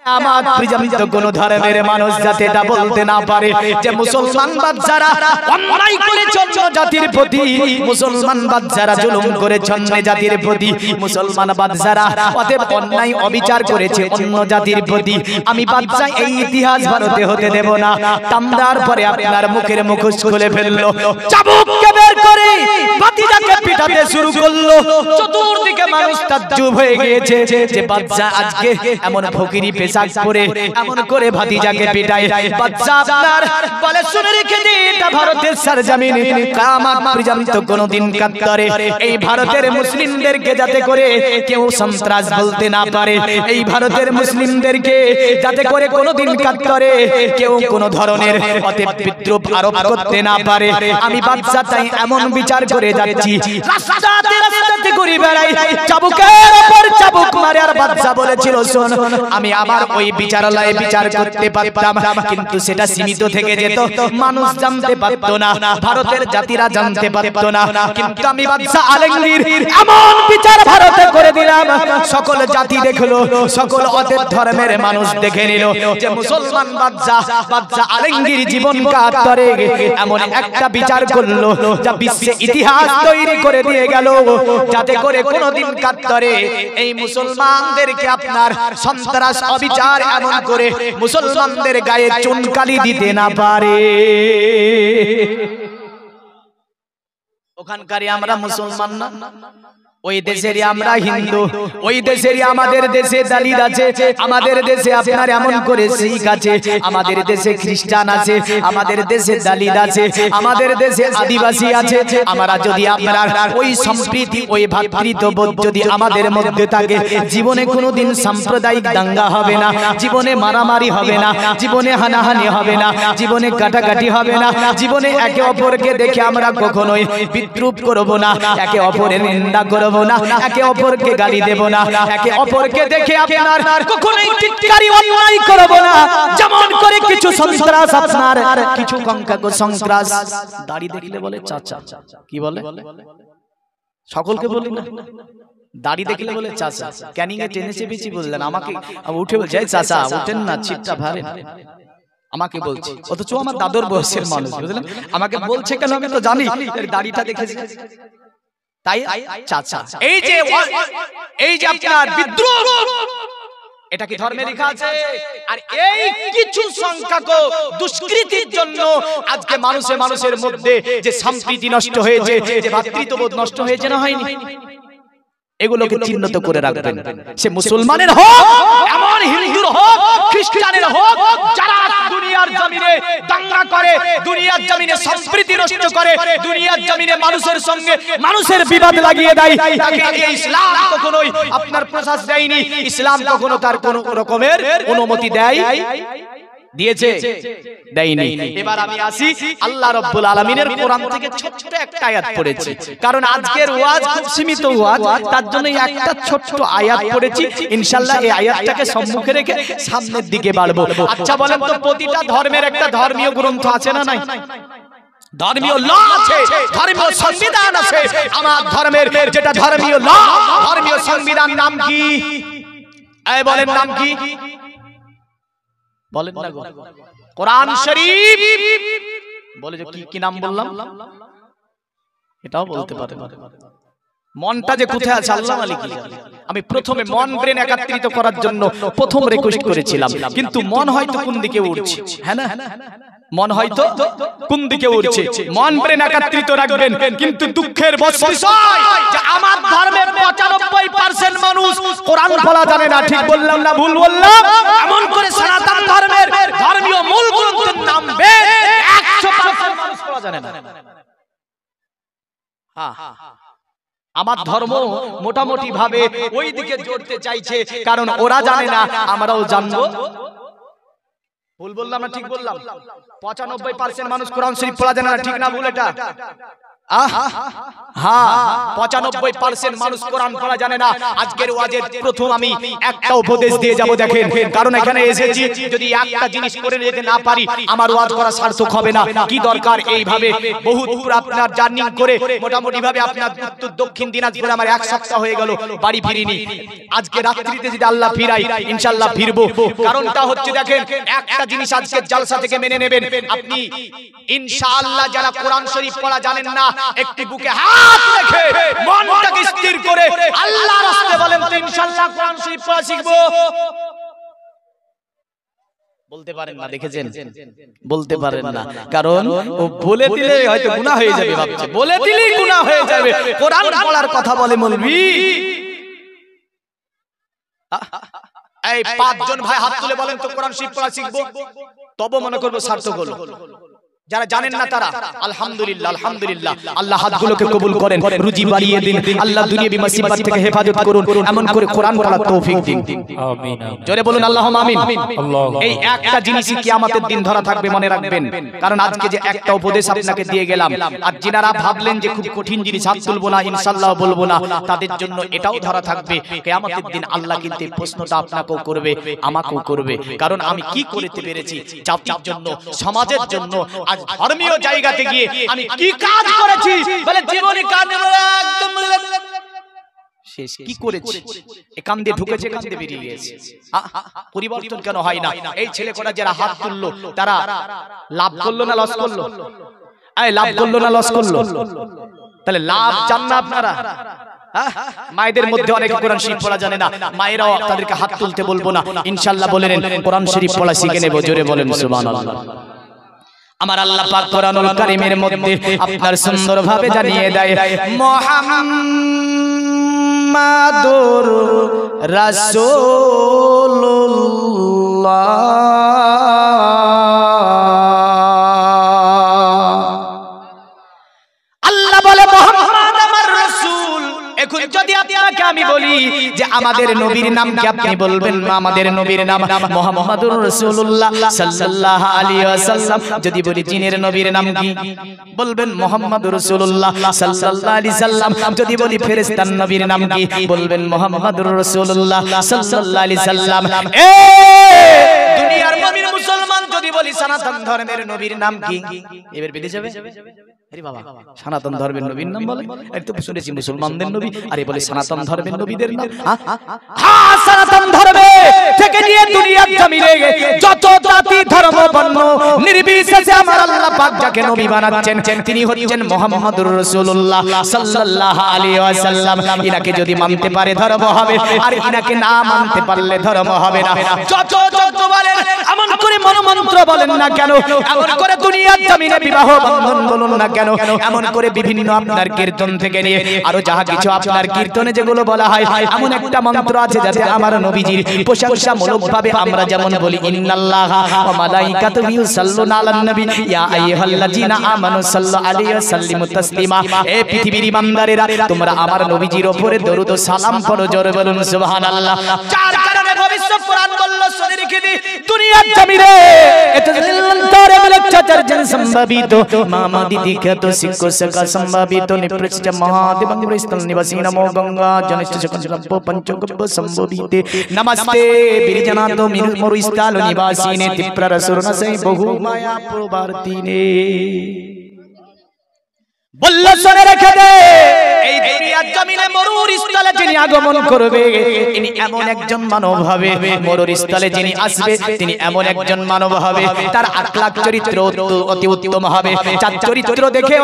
আমার পর্যন্ত কোন ধর্মের মানুষ যাতে এটা বলতে না পারে যে মুসলমান বাচ্চারা অন্যায় করেছে অন্য জাতির প্রতি, মুসলমান বাচ্চারা জুলুম করেছে অন্য জাতির প্রতি, মুসলমান বাচ্চারা অতএব অন্যায় অবিচার করেছে অন্য জাতির প্রতি। আমি বাচ্চা এই ইতিহাস ভারতে হতে দেব না। তামদার পরে আপনার মুখের মুখোশ খুলে ফেললো, চাবুককে বের করে ভাতিজাকে পিটাতে শুরু করলো। চতুর্দিকে মানুষ তাজ্জুব হয়ে গিয়েছে যে বাচ্চা আজকে এমন ফকিরি পোশাক পরে এমন করে ভাতিজাকে পিটায়। বাচ্চা আপনার বলে শুনে রেখে দিন, এটা ভারতের সরজমিনে কিয়ামত পর্যন্ত কোনদিন কাত্তরে এই ভারতের মুসলিমদেরকে যাতে করে কেউ সন্ত্রাস বলতে না পারে, এই ভারতের মুসলিমদেরকে যাতে করে কোনদিন কাত্তরে কেউ কোন ধরনের অতএব বিদ্রুপ আরোপ করতে না পারে। আমি বাচ্চা তাই এমন বিচার করে যাচ্ছি, রাস্তাতে রাস্তাতে ঘুরে বেড়াই, চাবুকের উপর চাবুক মারে। আর বাচ্চা বলেছিল শোন, আমি আমার ওই বিচারালয়ে বিচার করতে পারতাম, কিন্তু সেটা সীমিত থেকে যেত, মানুষ জানতে পারতো না, ভারতের জাতিরা জানতে পারতো না। কিন্তু আমি বাদশা আলমগীর এমন বিচার ভারতে করে দিলাম, সকল জাতি দেখলো, সকল অতএব ধর্মের মানুষ দেখে নিল যে মুসলমান বাদশা আলমগীর জীবন কাতরে এমন একটা বিচার করলো যা বিশ্বে ইতিহাস তৈরি করে দিয়ে গেল, যাতে করে কোনদিন কাতরে এই মুসলমানদেরকে আপনার সন্ত্রাস অবিচার এমন করে মুসলমানদের গায়ে চুনকালি দিতে না পারে। ওখানকারই আমরা মুসলমান না, ওই দেশেরই আমরা হিন্দু, ওই দেশেরই আমাদের দেশে দালিত আছে, আমাদের দেশে আপনার এমন করে শিখ আছে, আমাদের দেশে খ্রিস্টান আছে, আমাদের দেশে দালিত আছে, আমাদের দেশে আদিবাসী আছে। আমরা যদি আপনার ওই সম্প্রীতি ওই ভ্রাতৃত্ববোধ যদি আমাদের মধ্যে থাকে, জীবনে কোনোদিন সাম্প্রদায়িক দাঙ্গা হবে না, জীবনে মারামারি হবে না, জীবনে হানাহানি হবে না, জীবনে কাটাকাটি হবে না, জীবনে একে অপরকে দেখে আমরা কখনোই বিদ্রুপ করব না, একে অপরের নিন্দা করব না, একে অপরকে গালি দেব না, একে অপরকে দেখে আপনার কখনোই টিটকারি অন্যায় করব না। যেমন করে কিছু সন্ত্রাস আপনার কিছু কঙ্কাকো সন্ত্রাস দাড়ি দেখলে বলে চাচা, কি বলে সকলকে বলি না, দাড়ি দেখলে বলে চাচা। ক্যানিং এ টেনেছে বেশি বললেন, আমাকে উঠে বলছে চাচা উঠেন না, ছিটটা ভারেন, আমাকে বলছে, অথচ আমার দাদুর বয়সের মানুষ, বুঝলেন, আমাকে বলছে কেন আমি তো জানি দাড়িটা দেখেছি তাই চাচা। এই যে আপনার বিদ্রোহ, এটা কি ধর্মে লেখা আছে? আর এই কিছু সংখ্যক দুষ্কৃতির জন্য আজকে মানুষের মধ্যে যে সম্প্রীতি নষ্ট হয়েছে, যে ভ্রাতৃত্ববোধ নষ্ট হয়েছে, না হয়নি? এগুলোকে চিহ্নিত করে রাখবেন, সে মুসলমানের হোক, এমন হিন্দুর হোক, খ্রিস্টানের হোক, যারা দুনিয়ার জমিনে দাঙ্গা করে, দুনিয়ার জমিনে সম্প্রীতি নষ্ট করে, দুনিয়ার জমিনে মানুষের সঙ্গে মানুষের বিবাদ লাগিয়ে দেয়, তাকে ইসলাম কখনোই আপনার প্রশ্বাস দেয়নি, ইসলাম কখনো তার কোন রকমের অনুমতি দিয়েছে দেয়নি। এবার আমি আসি আল্লাহ রাব্বুল আলামিনের কোরআন থেকে ছোট্ট একটা আয়াত পড়েছি, কারণ আজকের ওয়াজ খুব সীমিত ওয়াজ, তার জন্য একটা ছোট্ট আয়াত পড়েছি। ইনশাআল্লাহ এই আয়াতটাকে সম্মুখে রেখে সামনের দিকে বাড়বো। আচ্ছা বলেন তো, প্রতিটা ধর্মের একটা ধর্মীয় গ্রন্থ আছে না নাই? ধর্মীয় ল আছে, ধর্মীয় সংবিধান আছে। আমার ধর্মের যেটা ধর্মীয় ল, ধর্মীয় সংবিধান নাম কি? এই বলেন নাম কি? বলেন না গো, কোরআন শরীফ। বলে যে কি নাম বললাম, এটাও বলতে পারে। মনটা যে কোথায় আছে আল্লাহ মালিক। আমি প্রথমে মন ব্রেন একত্রিত করার জন্য প্রথম রিকোয়েস্ট করেছিলাম, কিন্তু মন হয়তো কোন দিকে উঠছে, হ্যাঁ না, মন হয়তো কোন দিকে উঠছে। মন ব্রেন একত্রিত রাখবেন, কিন্তু দুঃখের বিষয় যে আমার ধর্মের 95% মানুষ কোরআন পড়া জানে না। ঠিক বললাম না ভুল বললাম? এমন করে সনাতন ধর্মের ধর্মীয় মূল গ্রন্থের নাম 100% মানুষ পড়া জানে না। হ্যাঁ, আমার ধর্ম মোটামুটি ভাবে ওই দিকে জড়তে চাইছে, কারণ ওরা জানে না, আমরাও জানবো। ভুল বললাম না ঠিক বললাম? 95% মানুষ কোরআন শরীফ পড়া জানে না, ঠিক না ভুল এটা? 95% মানুষ কোরআন পড়া জানে না। আজকের ওয়াজের প্রথম আমি একটা উপদেশ দিয়ে যাব, দেখেন, কারণ এখানে এসেছি যদি একটা জিনিস করে নিতে না পারি আমার ওয়াজ করা সার্থক হবে না। কি দরকার এইভাবে বহুত আপনার জার্নি করে মোটামুটি ভাবে আপনার উত্তর দক্ষিণ দিনাজপুরে আমার 1 সপ্তাহ হয়ে গেল, বাড়ি ফিরিনি। আজকে রাত্রিতে যদি আল্লাহ ফিরাই ইনশাআল্লাহ ফিরবো। কারণটা হচ্ছে দেখেন, একটা জিনিস আজকে জালসা থেকে মেনে নেবেন আপনি ইনশাআল্লাহ, যারা কোরআন শরীফ পড়া জানেন না একটি বুকে হাত রেখে মনটাকে স্থির করে আল্লাহর রাস্তায় বলেন তো ইনশাআল্লাহ কোরআন শরীফ পড়া শিখবো। বলতে পারেন না, দেখেছেন? বলতে পারেন না, কারণ ও বলে দিলে হয়তো গুনাহ হয়ে যাবে, ভাবছে বলে দিলেই গুনাহ হয়ে যাবে। কোরআন পড়ার কথা বলে মৌলভী। এই 5 জন ভাই হাত তুলে বলেন তো কোরআন শরীফ পড়া শিখবো, তবে মনে করব সার্থক হলো। যারা জানেন না তারা আলহামদুলিল্লাহ, আলহামদুলিল্লাহ, আল্লাহ হাতগুলোকে কবুল করেন, রুজি বাড়িয়ে দিন, আল্লাহ দুনিয়াবি মুসিবত থেকে হেফাজত করুন, এমন করে কোরআন পড়ার তৌফিক দিন। আমিন। জোরে বলুন আল্লাহুম্মা আমিন। এই একটা জিনিসই কিয়ামতের দিন ধরা থাকবে, মনে রাখবেন। কারণ আজকে যে একটা উপদেশ আপনাকে দিয়ে গেলাম, আর যিনারা ভাবলেন যে খুব কঠিন জিনিস হাত তুলবো না ইনশাআল্লাহ বলবো না, তাদের জন্য এটাও ধরা থাকবে। কিয়ামতের দিন আল্লাহ কিন্তু প্রশ্নটা আপনাকেও করবে, আমাকেও করবে। কারণ আমি কি করতে পেরেছি জাতির জন্য, সমাজের জন্য, আজ ধর্মীয় জায়গাতে গিয়ে আমি কি কাজ করেছি, বলে জীবনে কাঁদে একদম শেষ কি করেছি, একান দিয়ে ঢুকেছে, একান দিয়ে বেরিয়ে গিয়েছে। পরিবর্তন কেন হয় না? এই ছেলে কোটা যারা হাত তুললো তারা লাভ করলো না লস করলো? এই লাভ করলো না লস করলো? তাহলে লাভ চান না আপনারা? মায়েদের মধ্যে অনেকে কোরআন শরীফ পড়া জানে না, মায়েরাও তাদেরকে হাত তুলতে বলবো না, ইনশাআল্লাহ বলে নেন কোরআন শরীফ পড়া শিখে নেব। জোরে বলেন সুবহানাল্লাহ। আমার আল্লাহ পাক কোরআনুল কারীমের মধ্যে আপনার সুন্দরভাবে জানিয়ে দেয় মুহাম্মাদুর রাসূলুল্লাহ। আল্লাহ বলে মুহাম্মদ আমার রাসূল। এখন যদি আপনাকে আমি বলি যে আমাদের নবীর নাম কি, আপনি বলবেন আমাদের নবীর নাম মুহাম্মাদুর রাসূলুল্লাহ সাল্লাল্লাহু আলাইহি ওয়াসাল্লাম। যদি বলি জিনের নবীর নাম কি, বলবেন মুহাম্মাদুর রাসূলুল্লাহ সাল্লাল্লাহু আলাইহি সাল্লাম। যদি বলি ফেরেশতার নবীর নাম কি, বলবেন মুহাম্মাদুর রাসূলুল্লাহ সাল্লাল্লাহু আলাইহি সাল্লাম। দুনিয়ার মুমিন মুসলমান যদি বলি সনাতন ধর্মের নবীর নাম কি, এবার বেঁধে যাবে। আরে বাবা, সনাতন ধর্মের নবীর নাম বলে, আমি তো শুনেছি মুসলমানদের নবী, আরে বলে সনাতন ধর্মের নবীদের নাম। হ্যাঁ, সনাতন ধর্মে থেকে নিয়ে দুনিয়ার জমিনে যত জাতি ধর্ম বর্ণ নির্বিশেষে আমার আল্লাহ পাক যাকে নবী বানাচ্ছেন তিনি হচ্ছেন মুহাম্মাদুর রাসূলুল্লাহ সাল্লাল্লাহু আলাইহি ওয়াসাল্লাম। ইনাকে যদি মানতে পারে ধর্ম হবে, আর ইনাকে না মানতে পারলে ধর্ম হবে না। যত বলেন এমন করে মনোমন্ত্র বলেন না কেন, এমন করে দুনিয়ার জমিনে বিবাহ বন্ধন বলুন না কেন, এমন করে বিভিন্ন আপনার কীর্তন থেকে নিয়ে আরো যাহা কিছু আপনার কীর্তনে যেগুলো বলা হয়, এমন একটা মন্ত্র আছে যাতে আমার নবীজির প্রশংসামূলকভাবে আমরা যেমন বলি ইন্নাল্লাহা ওয়া মালাইকাতুহু ইউসাল্লুনা আলান নবী ইয়া আইয়ুহাল্লাযীনা আমানু সাল্লু আলাইহি ওয়া সাল্লিমু তাসলিমা। এ পৃথিবীর ইমানদারেরা তোমরা আমার নবীজির উপরে দরুদ ও সালাম পড়ো। জোরে বলুন সুবহানাল্লাহ। চার কারণে ভবিষ্যৎ কোরআন বলল শুনে রেখে দি, দুনিয়ার জমিনে এত নিরন্তর মিলচ্ছাচার জন সম্ভাবিত মামাদি দীক্ষিত শিক্ষক সকা সম্ভাবিত নিপৃষ্ট মহাদেবং বৃস্তল নিবাসী নমো গঙ্গা জনিষ্ঠ সকলম্প পঞ্চগব্ব সম্ভবিতে নমস্তে বিরজনাত মরুস্থল নিবাসীনে তীব্র সুরনসৈ বহু মায়া প্রবর্তিনে। বলল শুনে রেখে দে, এই দুনিয়ার জমিনে মরুর স্থলে যিনি আগমন করবে তিনি এমন একজন মানব হবে, মরুর স্থলে যিনি আসবে তিনি এমন একজন মানব হবে, তার আখলাক চরিত্র অতি উত্তম হবে। যার চরিত্র দেখে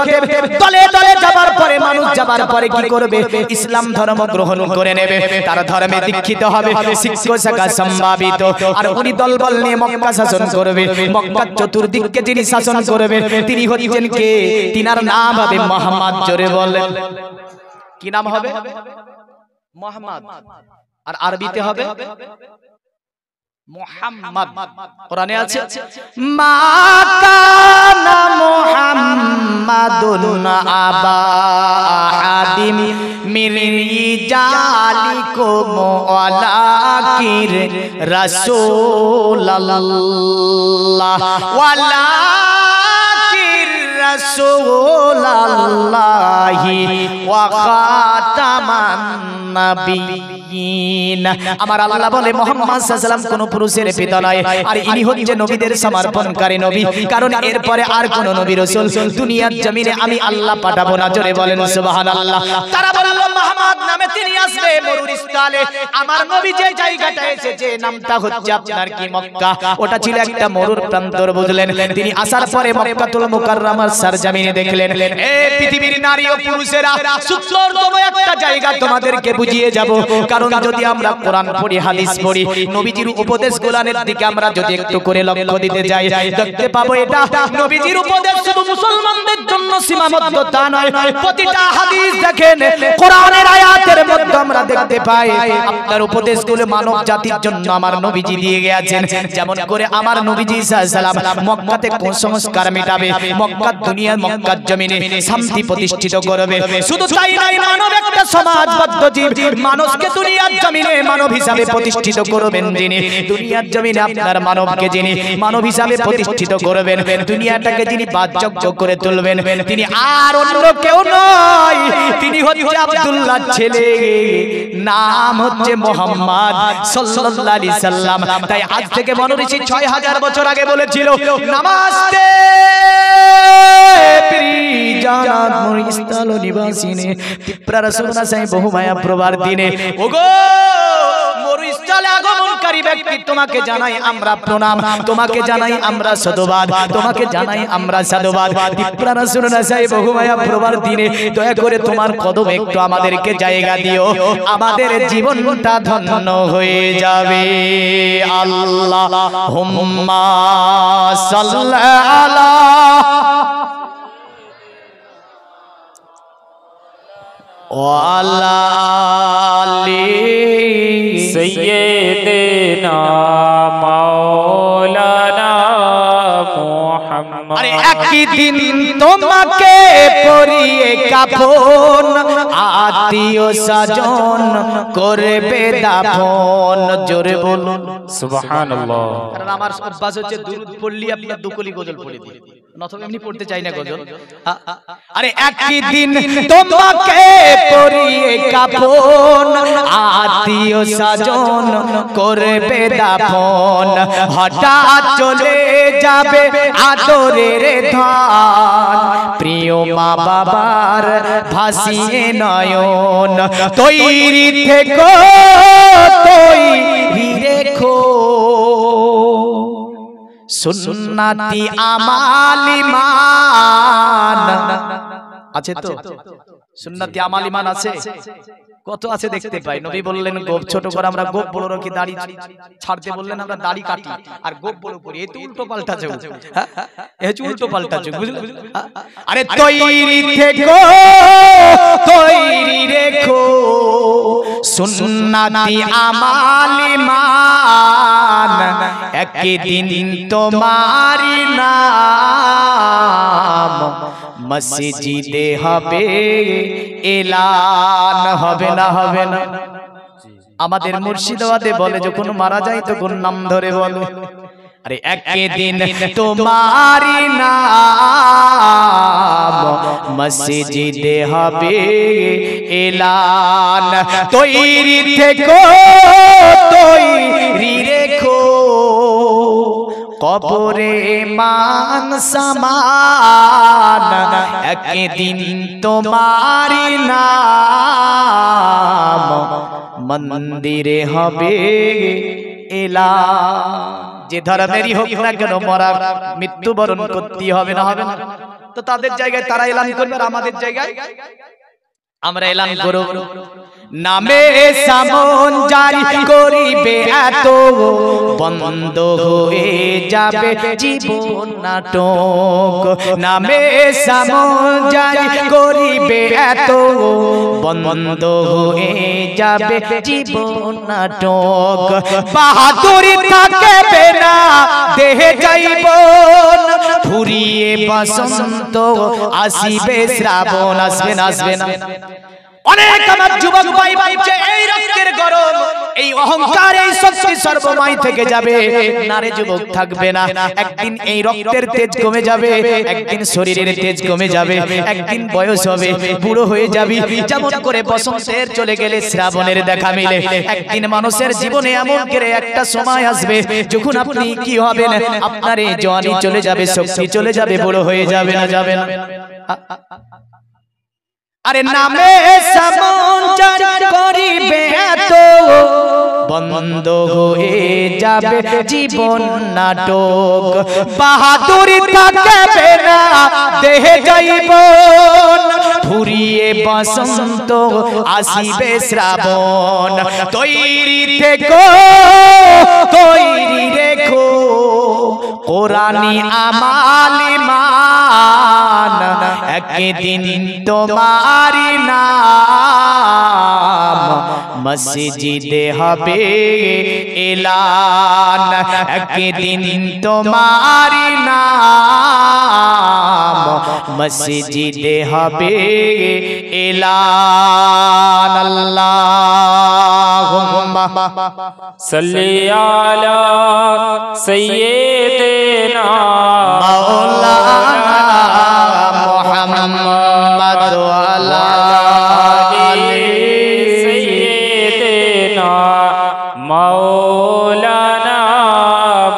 দলে দলে যাবার পরে, মানুষ যাবার পরে কি করবে, ইসলাম ধর্ম গ্রহণ করে নেবে, তার ধর্মে দীক্ষিত হবে, শিক্ষক শাখা সম্ভাবিত। আর উনি দলবল নিয়ে মক্কা শাসন করবে, মক্কার চতুর্দিককে যিনি শাসন করবে তিনি হচ্ছেন কে, তিনার নাম হবে মুহাম্মদ। জোরে বলেন কি নাম হবে? মুহাম্মদ। আর আরবিতে হবে মুহাম্মদ। কোরআনে আছে মা কানা মুহাম্মাদুন আবা আহাদিম মির রিজালিকুম ওয়ালাকির রাসূলুল্লাহ ওয়ালাকির রাসূল রাসূলাল্লাহি ওয়া খাতামান নাবিয়্যিন। আমার আল্লাহ বলে মুহাম্মদ সাল্লাল্লাহু আলাইহি ওয়াসাল্লাম কোন পুরুষের পিতা নয়, আর ইনি হচ্ছেন নবীদের সমর্পণকারী নবী, কারণ এরপরে আর কোন নবী রাসূল দুনিয়ার জমিনে আমি আল্লাহ পাঠাবো না। জোরে বলেন সুবহানাল্লাহ। তারা বলল মুহাম্মদ নামে তিনি আসবে মরুর স্থলে। আমার নবী যে জায়গাটা এসেছে নামটা হচ্ছে আপনার কি মক্কা, ওটা ছিল একটা মরুর প্রান্তর, বুঝলেন। তিনি আসার পরে মক্কাতুল মুকাররমার সরজমিনে দেখলেন, এই পৃথিবীর নারী ও পুরুষেরা, সুন্দরতম একটা জায়গা তোমাদেরকে বুঝিয়ে যাব। কারণ যদি আমরা কোরআন পড়ি, হাদিস পড়ি, নবীজির উপদেশ কোরআনের দিকে আমরা যদি একটু করে লক্ষ্য দিতে যাই, দেখতে পাবো এটা নবীজির উপদেশ শুধু মুসলমানদের জন্য সীমাবদ্ধ তা নয়। প্রতিটা হাদিস দেখেন, কোরআনের আয়াতের মধ্যে আমরা দেখতে পাই আপনার উপদেশগুলো মানব জাতির জন্য আমার নবীজি দিয়ে গেছেন। যেমন করে আমার নবীজি সাল্লাল্লাহু আলাইহি ওয়াসাল্লাম মক্কাতে কুসংস্কার মেটাবে, মক্কার দুনিয়া মক্কার জমিনে শান্তি প্রতিষ্ঠিত করবে। শুধু তাই নয়, মানব একটা সমাজবদ্ধ জীব, মানুষকে দুনিয়ার জমিনে মানব হিসাবে প্রতিষ্ঠিত করবেন যিনি, দুনিয়ার জমিনে আপনার মানবকে যিনি মানব হিসাবে প্রতিষ্ঠিত করবেন, দুনিয়াটাকে যিনি বাসযোগ্য করে তুলবেন, তিনি আর অন্য কেউ নয়, তিনি হচ্ছে আব্দুল্লাহর ছেলে, নাম হচ্ছে মুহাম্মদ সাল্লাল্লাহু আলাইহি সাল্লাম। তাই আজ থেকে মনীষী ৬০০০ বছর আগে বলেছিল, নামাস্তে জানাত মুরিস্তাল নিবাসিনে তিপ্রা রাসূলুল্লাহ সাহেব বহু মায়া প্রবার দিনে। ওগো মরুস্থলে আগমনকারী ব্যক্তি, তোমাকে জানাই আমরা প্রণাম, তোমাকে জানাই আমরা সাধুবাদ, তোমাকে জানাই আমরা সাধুবাদ। তিপ্রা রাসূলুল্লাহ সাহেব বহু মায়া প্রবার দিনে দয়া করে তোমার কদমে একটু আমাদেরকে জায়গা দিও, আমাদের জীবনটা ধন্য হয়ে যাবে। আল্লাহুম্মা সাল্লি আলা ওয়ালা আলি সাইয়্যিদিনা মাওলানা মুহাম্মদ। আরে একদিন তোমাকে পরিয়ে কাফন, আত্মীয় স্বজন করবে দাফন। জোরে বলুন সুবহানাল্লাহ। কারণ আমার অভ্যাস হচ্ছে দুরূদ পড়লি আপনার দুকলি গজল পড়ে দিই, নতুবা এমনি পড়তে চাই না গজল। আরে একদিন তোমাকে পরিয়ে কাফন, আত্মীয় স্বজন করবে দাফন, হঠাৎ চলে যাবে আদরের ধন, প্রিয় মা বাবার ভাসিয়ে নয়ন, তৈরি থেকো তৈরি রেখো, সুন্নতি আমাল ঈমান আছে তো, সুন্নতি আমাল ঈমান আছে, কত আছে দেখতে পাই। নবী বললেন গোপ ছোট করে আমরা গোপ বড় রাখি, দাড়ি ছাড়তে বললেন আমরা দাড়ি কাটি আর গোপ বড় করি, এই তো উল্টো পাল্টা যুগ, হ্যাঁ এই হচ্ছে উল্টো পাল্টা যুগ, বুঝলেন। আরে তৈরি থেকো তৈরি রেখো, সুন্নতি আমাল ঈমান, একদিন তোমারি নাম মসজিদে হবে এলান। হবে না হবে না? আমাদের মুর্শিদাবাদে বলে যখন মারা যায় তখন নাম ধরে বলে, আরে একদিন তোমারি নাম মসজিদে হবে এলান, তৈরি থেকো তৈরি রেখো, কবরে মান সামান, একদিন তোমারি নাম মন্দিরে হবে এলান। যে ধর্মেরই হোক না কেন মরার মৃত্যুবরণ করতে হবে না হবে না? তো তাদের জায়গায় তারা এলান করবে, আর আমাদের জায়গায় আমরা এলান করব। নামে সামন জারি করিবে এত, বন্ধ হয়ে যাবে জীবন নাটক, নামে সামন জারি করিবে এত, বন্ধ হয়ে যাবে জীবন নাটক, বাহাদুরি থাকবে না দেহে যাইবন, ফুরিয়ে বসন্ত আসিবে শ্রাবণ। আসবে না আসবে না? অনেক আমার যুবক ভাই ভাবছে এই রক্তের গরম, এই অহংকার এই শক্তি সর্বময় থেকে যাবে, নারী যুবক থাকবে না। একদিন এই রক্তের তেজ কমে যাবে, একদিন শরীরের তেজ কমে যাবে, একদিন বয়স হবে, বুড়ো হয়ে যাবি। যেমন করে বসন্তের চলে গেলে শ্রাবণের দেখা মিলে, একদিন মানুষের জীবনে এমন করে একটা সময় আসবে যখন আপনি কি হবেন, আপনার এই জওয়ানি চলে যাবে, শক্তি চলে যাবে, বুড়ো হয়ে যাবে না, যাবে না। আরে নামে সমঞ্চর করিবে তো বন্ধ হয়ে যাবে জীবন নাটক, বাহাদুরি থাকবে না দেহে যাইবন, ফুরিয়ে বসন্ত আসিবে শ্রাবণ। তৈরি থেকো, তৈরি রেখো কোরআনি আমাল ঈমান, একদিন তোমারি নাম মসজিদে হবে এলান, একদিন তোমারি নাম মসজিদে হবে এলান। আল্লাহুম্মা সাল্লি আলা সাইয়্যিদিনা মাওলানা মুহাম্মদ ওয়া আলা আলি সাইয়্যিদিনা মাওলানা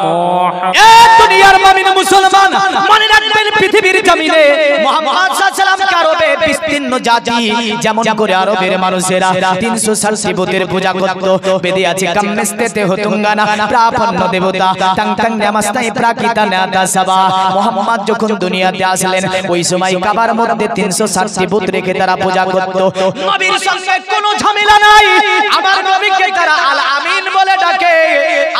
মুহাম্মদ। এ দুনিয়ার মুমিন মুসলমান, মনে রাখবেন পৃথিবীর জমিনে মুহাম্মদ সাল্লাল্লাহু আলাইহি ওয়াসাল্লাম কারবে বিস্তীর্ণ জাতি, যেমন করে আরবের মানুষেরা 360 বুতের পূজা করত। বেদে আছে কাম্মেস্তেতে হতুঙ্গানা প্রাপন্ন দেবতা টাং টাং নামাস্তাই প্রাকিতা নাদা সাবা। মুহাম্মদ যখন দুনিয়াতে আসলেন ওই সময় কাবার মধ্যে 360 বুত রেখে তারা পূজা করত। নবীর সঙ্গে কোনো ঝামেলা নাই, আমার নবীকে তারা আল আমিন বলে ডাকে।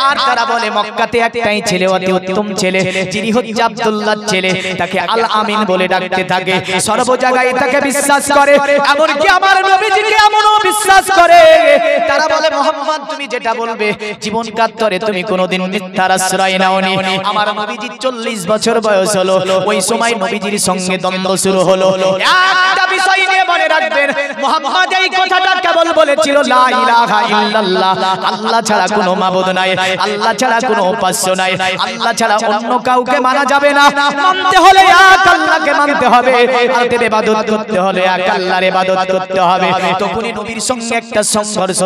আর তারা বলে মক্কাতে একটাই ছেলে, অতি উত্তম ছেলে, যিনি হচ্ছে আব্দুল্লাহ ছেলে, তাকে আল আমিন বলে ডাকতে থাকে। সর্ব জায়গায় তাকে বিশ্বাস করে, এমনকি আমার নবীজিকে এমনও বিশ্বাস করে। তারা বলে মুহাম্মদ তুমি যেটা বলবে জীবন কাতরে তুমি কোনোদিন মিথ্যার আশ্রয় নাওনি। আমার নবীজির 40 বছর বয়স হলো, ওই সময় নবীজির সঙ্গে দ্বন্দ্ব শুরু হলো। একটা বিষয় নিয়ে মনে রাখবেন, মুহাম্মদ এই কথাটা কেবল বলেছিল লা ইলাহা ইল্লাল্লাহ, আল্লাহ ছাড়া কোনো মাবুদ নাই, আল্লাহ ছাড়া কোনো উপাস্য নাই, আল্লাহ ছাড়া অন্য কাউকে মানা যাবে না। মানতে হলে এক আল্লাহকে মানতে হবে, আর দেব ইবাদত করতে হলে এক আল্লাহর ইবাদত করতে হবে। তখনই নবীর সঙ্গে একটা সংঘর্ষ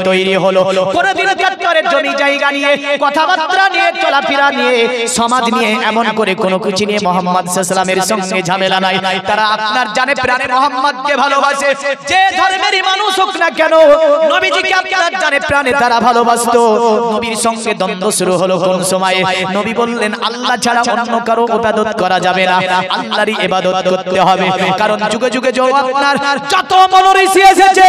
তৈরি হলো। কোনদিন চত্বরের জমি জায়গা নিয়ে, কথাবার্তা নিয়ে, চলাফেরা নিয়ে, সমাজ নিয়ে, এমন করে কোনো কিছু নিয়ে মুহাম্মদ সাল্লাল্লাহু আলাইহি ওয়াসাল্লামের সঙ্গে ঝামেলা নাই। তারা আপনার জানে প্রাণে মুহাম্মদকে ভালোবাসে, যে ধর্মেরই মানুষ হোক না কেন, নবীজিকে আপনার জানে প্রাণে তারা ভালোবাসতো। নবীর সঙ্গে দ্বন্দ্ব শুরু হলো কোন সময়ে, নবী বললেন আল্লাহ ছাড়া অন্য কারো ইবাদত করা যাবে না, আল্লাহরই ইবাদত করতে হবে। কারণ যুগে যুগে আপনার যত মনোঋষি এসেছে,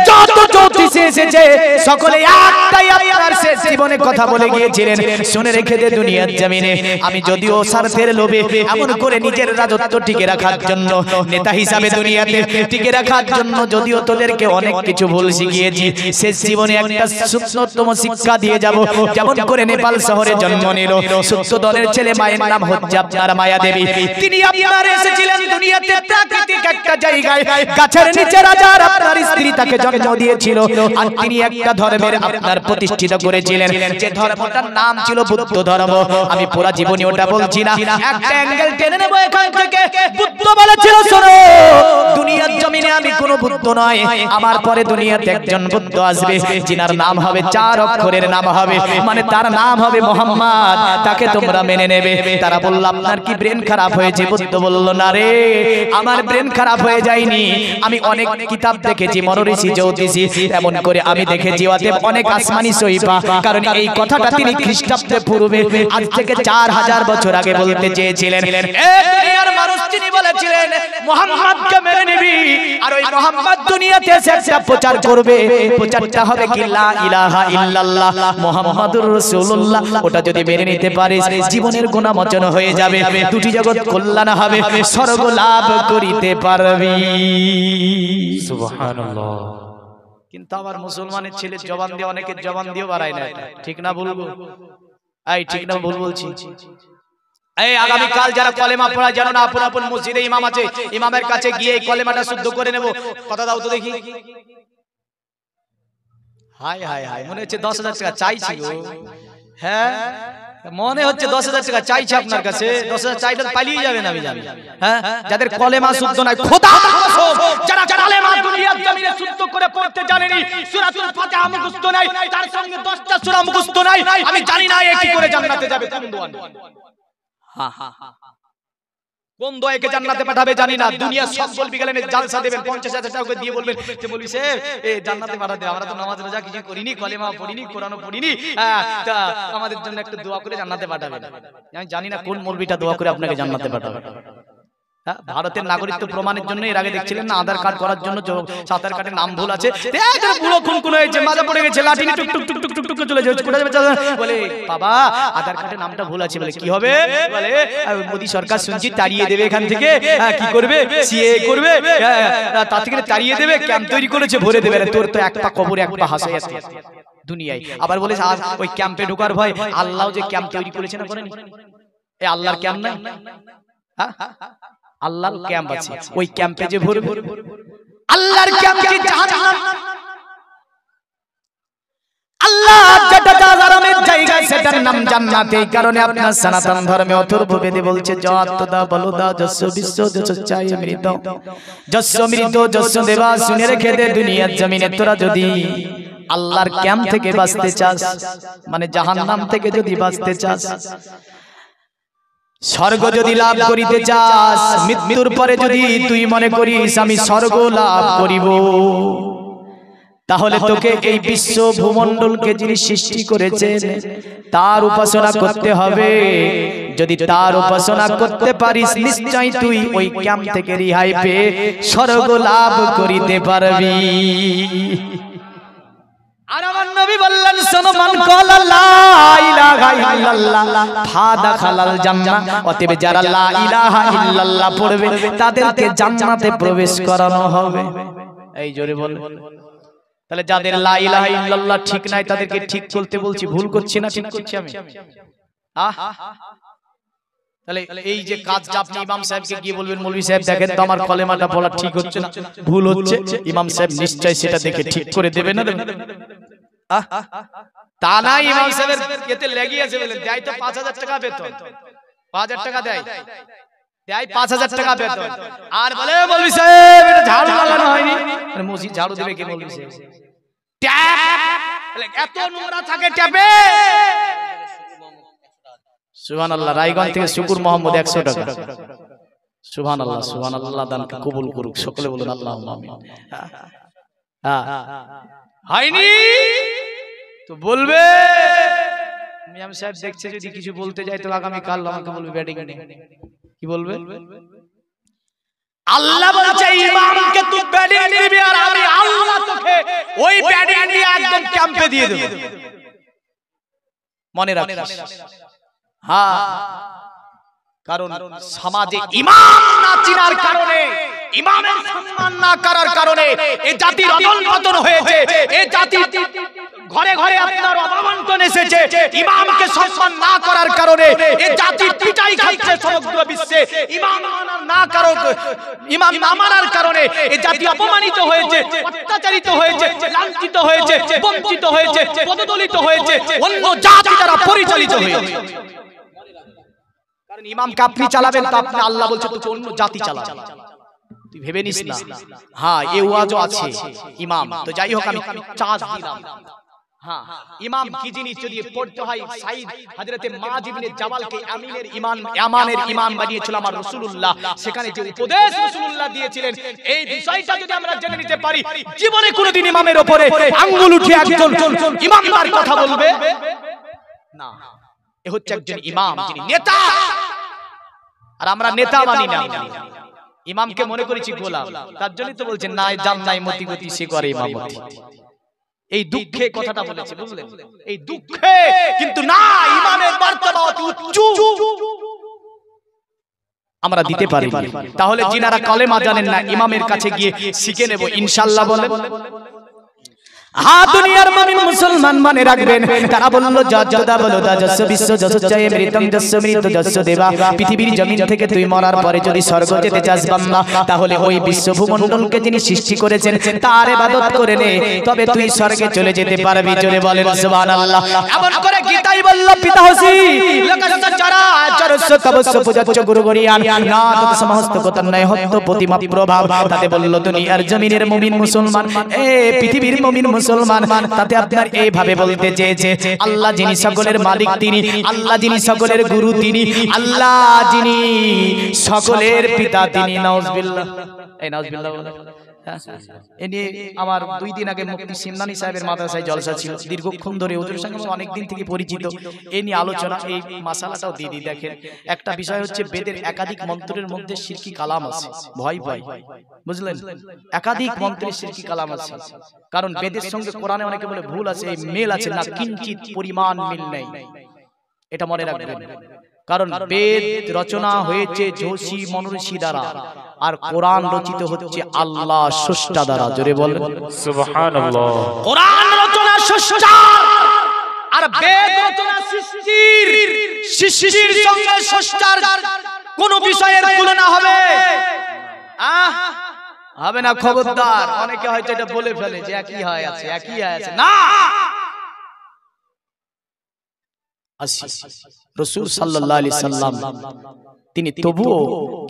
যত জ্যোতিষী এসেছে, সকলে একটাই আপনার শেষ জীবনে কথা বলে গিয়েছিলেন, শুনে রেখে দে দুনিয়ার জমিনে, আমি যদিও স্বার্থের লোভে এমন করে নিজের রাজত্ব টিকে রাখার জন্য, নেতা হিসাবে দুনিয়াতে টিকে রাখার জন্য যদিও তোদেরকে অনেক কিছু ভুল শিখিয়েছি, শেষ জীবনে একটা সূক্ষ্মতম শিক্ষা দিয়ে যাব। যেমন করে নেপাল শহরে জন্ম নিল সূত্রধনের ছেলে, মায়ের নাম হচ্ছে আপনার মায়া দেবী। তিনি আপনার এসেছিলেন দুনিয়াতে প্রাকৃতিক একটা জায়গায়, গাছের নিচে রাজার আপনার স্ত্রী তাকে জন্ম দিয়েছিল। আর তিনি একটা ধর্মের আপনার প্রতিষ্ঠিত করেছিলেন, যে ধর্মটার নাম ছিল বুদ্ধ ধর্ম। আমি পুরা জীবনী ওটা বলছি না, একটা অ্যাঙ্গেল টেনে নেব এখান থেকে। বুদ্ধ বলেছিল শোনো, দুনিয়ার জমিনে আমি কোনো বুদ্ধ নয়, আমার পরে দুনিয়াতে একজন বুদ্ধ আসবে, যিনার নাম হবে 4 অক্ষরের নাম হবে, মানে তার নাম হবে মুহাম্মদ, তাকে তোমরা মেনে নেবে। তারা বলল আপনার কি ব্রেন খারাপ হয়েছে? বুদ্ধ বলল না রে, আমার ব্রেন খারাপ হয়ে যায়নি, আমি অনেক কিতাব দেখেছি, মনোঋষি জ্যোতিষী, এমন করে আমি দেখেছি অতএব অনেক আসমানি সহিফা। কারণ এই কথাটা তিনি খ্রিস্টাব্দে পূর্বে আজ থেকে 4000 বছর আগে বলতে চেয়েছিলেন। এই দুনিয়ার মানুষ তিনি বলেছিলেন মুহাম্মদকে মেনে নিবি, আর ওই মুহাম্মদ দুনিয়াতে এসে একটা প্রচার করবে, প্রচারটা হবে কি লা ইলাহা ইল্লাল্লাহ মুহাম্মাদুর রাসূলুল্লাহ। ওটা যদি মেনে নিতে পারিস জীবনের গুনাহ মোচন হয়ে যাবে, দুটি জগৎ কল্যাণ হবে, স্বর্গ লাভ করিতে পারবি। সুবহানাল্লাহ। কিন্তু আমার মুসলমানের ছেলে জবান দিয়ে অনেকের জবান দিয়েও বাড়ায় না, ঠিক না বলবো? এই ঠিক না ভুল বলছি? এই আগামী কাল যারা কলেমা পড়া জানো না, আপন আপন মসজিদে ইমাম আছে, ইমামের কাছে গিয়ে এই কলেমাটা শুদ্ধ করে নেব, কথা দাও তো দেখি। হায় হায় হায়, মনে হচ্ছে 10,000 টাকা চাইছি গো। হ্যাঁ মনে হচ্ছে 10,000 টাকা চাইছে আপনার কাছে। 10,000 চাইলে পালিয়ে যাবেন আমি জানি। হ্যাঁ যাদের কলেমা শুদ্ধ নাই, খোদা কসম, যারা কলেমা দুনিয়ার জমিনে শুদ্ধ করে পড়তে জানেনি, সূরাতুল ফাতিহা মুখস্থ নাই, তার সঙ্গে 10টা সূরা মুখস্থ নাই, আমি জানি না এ কি করে জান্নাতে যাবে। কোন দোয়া? হ্যাঁ হ্যাঁ কোন দোয়াকে জান্নাতে পাঠাবে জানি না। দুনিয়া সব বলবি গেলেন জালসা দেবেন, 50,000 টাকা দিয়ে বলবেন যে বলবি সে এ জান্নাতে পাঠাতে, আমরা তো নামাজ রোজা কিছু করিনি, কলেমা পড়িনি, কোরআনও পড়িনি, তা আমাদের জন্য একটু দোয়া করে জান্নাতে পাঠাবেন। আমি জানি না কোন মৌলবিটা দোয়া করে আপনাকে জান্নাতে পাঠাবে। ভারতের নাগরিকত্ব প্রমাণের জন্য এর আগে দেখছিলেন না, আধার কার্ড করার জন্য আধার কার্ডের নাম ভুল আছে, পুরো খুন হয়েছে, মাজা পড়ে গেছে, লাঠি টুক টুক টুক টুক টুক চলে যাচ্ছে, বলে বাবা আধার কার্ডের নামটা ভুল আছে। বলে কি হবে? বলে মোদী সরকার শুনছি তাড়িয়ে দেবে এখান থেকে। কি করবে? সিএ করবে, তার থেকে তাড়িয়ে দেবে, ক্যাম্প তৈরি করেছে, ভরে দেবে। তোর তো এক পা কবরে এক পা হাসে আছে দুনিয়ায়। আবার বলে ওই ক্যাম্পে ঢোকার ভয়, আল্লাহ যে ক্যাম্প তৈরি করেছে না, করেনি? এই আল্লাহর ক্যাম্প নাই, আল্লাহর ক্যাম্প আছে, ওই ক্যাম্পে যে ভরবে। আল্লাহর ক্যাম্প কি জাহান্নাম? আল্লাহ যেটা জাহান্নামের জায়গা সেটার নাম জান্নাত। এই কারণে আপনার সনাতন ধর্মে অথর্ববেদে বলছে যতদা বলদা যস্য বিশ্ব যস্য চাই মৃত যস্য মৃত যস্য দেবা। শুনে রেখে দে দুনিয়ার জমিনে তোরা যদি আল্লাহর ক্যাম্প থেকে বাঁচতে চাস, মানে জাহান্নাম থেকে যদি বাঁচতে চাস, স্বর্গ যদি লাভ করিতে চাস, মৃত্যুর পরে যদি তুই মনে করিস আমি স্বর্গ লাভ করিব, তাহলে তোকে এই বিশ্ব ভূমণ্ডলকে যিনি সৃষ্টি করেছেন তার উপাসনা করতে হবে। যদি তার উপাসনা করতে পারিস নিশ্চয় তুই ওই ক্যাম্প থেকে রেহাই পেয়ে স্বর্গ লাভ করিতে পারবি। আর আমার নবী বললেন শোনো, মান ক্বালা লা ইলাহা ইল্লাল্লাহ ফাদাখালাল জান্নাহ। অতএব যারা লা ইলাহা ইল্লাল্লাহ পড়বে তাদেরকে জান্নাতে প্রবেশ করানো হবে। এই জোরে বল। তাহলে যাদের লা ইলাহা ইল্লাল্লাহ ঠিক নাই তাদেরকে ঠিক করতে বলছি, ভুল করছি না ঠিক করছি আমি? তাহলে এই যে কাজটা আপনি ইমাম সাহেবকে গিয়ে বলবেন মৌলভী সাহেব দেখেন তো আমার কলেমাটা বলা ঠিক হচ্ছে না, ভুল হচ্ছে, ইমাম সাহেব নিশ্চয় সেটা দেখে ঠিক করে দেবে না? তা না, ইমাম সাহেবের এতে লেগে আছে বলে দেয় তো 5,000 টাকা বেতন, 5,000 টাকা দেয়, দেয় 5,000 টাকা বেতন, আর বলে মৌলভী সাহেব এটা ঝাড়ু লাগানো হয়নি। মানে মসজিদ ঝাড়ু দেবে কি মৌলভী সাহেব? ট্যাপ এত নোংরা থাকে ট্যাপে। সুবহানাল্লাহ। রায়গঞ্জ থেকে শুকুর মোহাম্মদ 100 টাকা। সুবহানাল্লাহ সুবহানাল্লাহ, দানকে কবুল করুক সকলে বলুন আল্লাহুম্মা আমিন। হয়নি তো বলবে মিয়াম সাহেব দেখছে, যদি কিছু বলতে যায় তো আগামী কাল আমাকে বলবে ব্যাটিং নেই। কি বলবে? আল্লাহ বলছে ইমামকে তুই ব্যাটিং দিবি আর আমি আল্লাহ তোকে ওই ব্যাটিং দিয়ে একদম ক্যাম্পে দিয়ে দেব। মনে রাখিস। হ্যাঁ, কারণ সমাজে ইমাম না চিনার কারণে, ইমামের সম্মান না করার কারণে এই জাতির অধঃপতন হয়েছে। এই জাতি ঘরে ঘরে আপনার অবমন্ত্রণ এসেছে। ইমামকে সম্মান না করার কারণে এই জাতি পিটাই খাচ্ছে সমগ্র বিশ্বে। ইমাম না কারণ, ইমাম না মানার কারণে এই জাতি অপমানিত হয়েছে, অত্যাচারিত হয়েছে, লাঞ্ছিত হয়েছে, বঞ্চিত হয়েছে, পদদলিত হয়েছে, অন্য জাতি দ্বারা পরিচালিত হয়েছে। কারণ ইমামকে আপনি চালাবেন তো আপনি, আল্লাহ বলছে তোকে অন্য জাতি চালাবে, তুই ভেবে নিস না। হ্যাঁ এই ওয়াজও আছে ইমাম তো, যাই হোক আমি চার্জ দিলাম। হ্যাঁ ইমাম কি জিনিস যদি পড়তে হয়, সাইদ হযরতে মায ইবনে জাবালকে আমিনের ঈমান, আমানের ঈমান বানিয়েছিল আমার রাসূলুল্লাহ। সেখানে যে উপদেশ রাসূলুল্লাহ দিয়েছিলেন এই বিষয়টা যদি আমরা জেনে নিতে পারি, জীবনে কোনোদিন ইমামের উপরে আঙ্গুল উঠিয়ে একজন ইমামদার কথা বলবে না। এ হচ্ছে একজন ইমাম যিনি নেতা, আর আমরা নেতা মানি না, ইমামকে মনে করেছি গোলাম। তার জন্যই তো বলছেন না জান নাই মতি গতি সে করে ইমামতি। এই দুঃখে কথাটা বলেছে, বুঝলেন? এই দুঃখে, কিন্তু না ইমামের মর্তবা অতি উচ্চ আমরা দিতে পারি। তাহলে যিনারা কলেমা জানেন না ইমামের কাছে গিয়ে শিখে নেব ইনশাআল্লাহ বলেন। হ্যাঁ দুনিয়ার মুমিন মুসলমান মনে রাখবেন তারা বলল যজ্জদা বলো যজ্জ বিশ্ব যজ্জ জয় মৃতম যজ্জ মৃত যজ্জ দেবা পৃথিবীর জমিন থেকে তুই মরার পরে যদি স্বর্গ যেতে চাস বান্দা তাহলে ওই বিশ্বভূমণ্ডলকে যিনি সৃষ্টি করেছেন তার ইবাদত করে নে তবে তুই স্বর্গে চলে যেতে পারবি জোরে বলেন সুবহানাল্লাহ এমন করে গীতাই বলল পিতা হসি লকাস্ত চরা চরস্য তবস্য পূজাচ্য গুরু গরিয়ান না তত সমস্ত কতন্নয় হত্ত প্রতিমা প্রভাব তাতে বলল দুনিয়ার জমিনের মুমিন মুসলমান এ পৃথিবীর মুমিন মুসলমান তাতে আপনার এইভাবে বলতে চেয়েছে আল্লাহ যিনি সকলের মালিক তিনি আল্লাহ যিনি সকলের গুরু তিনি আল্লাহ যিনি সকলের পিতা তিনি নাউজুবিল্লাহ এই নাউজুবিল্লাহ এনে আমার 2 দিন আগে মুফতি সিমনানি সাহেবের মাদ্রাসায় জলসা ছিল দীর্ঘক্ষণ ধরে হুজুরের সঙ্গে অনেক দিন থেকে পরিচিত এই নিয়ে আলোচনা এই মাসালাটাও দিদি দেখেন একটা বিষয় হচ্ছে বেদের একাধিক মন্ত্রের মধ্যে শিরকি কালাম আছে ভয় ভয় বুঝলেন একাধিক মন্ত্রের শিরকি কালাম আছে কারণ বেদের সঙ্গে কোরআনে অনেকে বলে ভুল আছে এই মিল আছে না কিঞ্চিত পরিমাণ মিল নেই এটা মনে রাখবেন কারণ বেদ রচনা হয়েছে যোশী মনুষী দ্বারা আর কোরআন রচিত হচ্ছে আল্লাহ স্রষ্টা দ্বারা জোরে বলেন সুবহানাল্লাহ কোরআন রচনা স্রষ্টা আর বেদ রচনা সৃষ্টির সঙ্গে স্রষ্টার কোন বিষয়ের তুলনা হবে হবে না খবরদার অনেকে হয়তো এটা বলে ফেলে যে একই হয় আছে না রাসূল সাল্লাল্লাহু আলাইহি সাল্লাম তিনি তবুও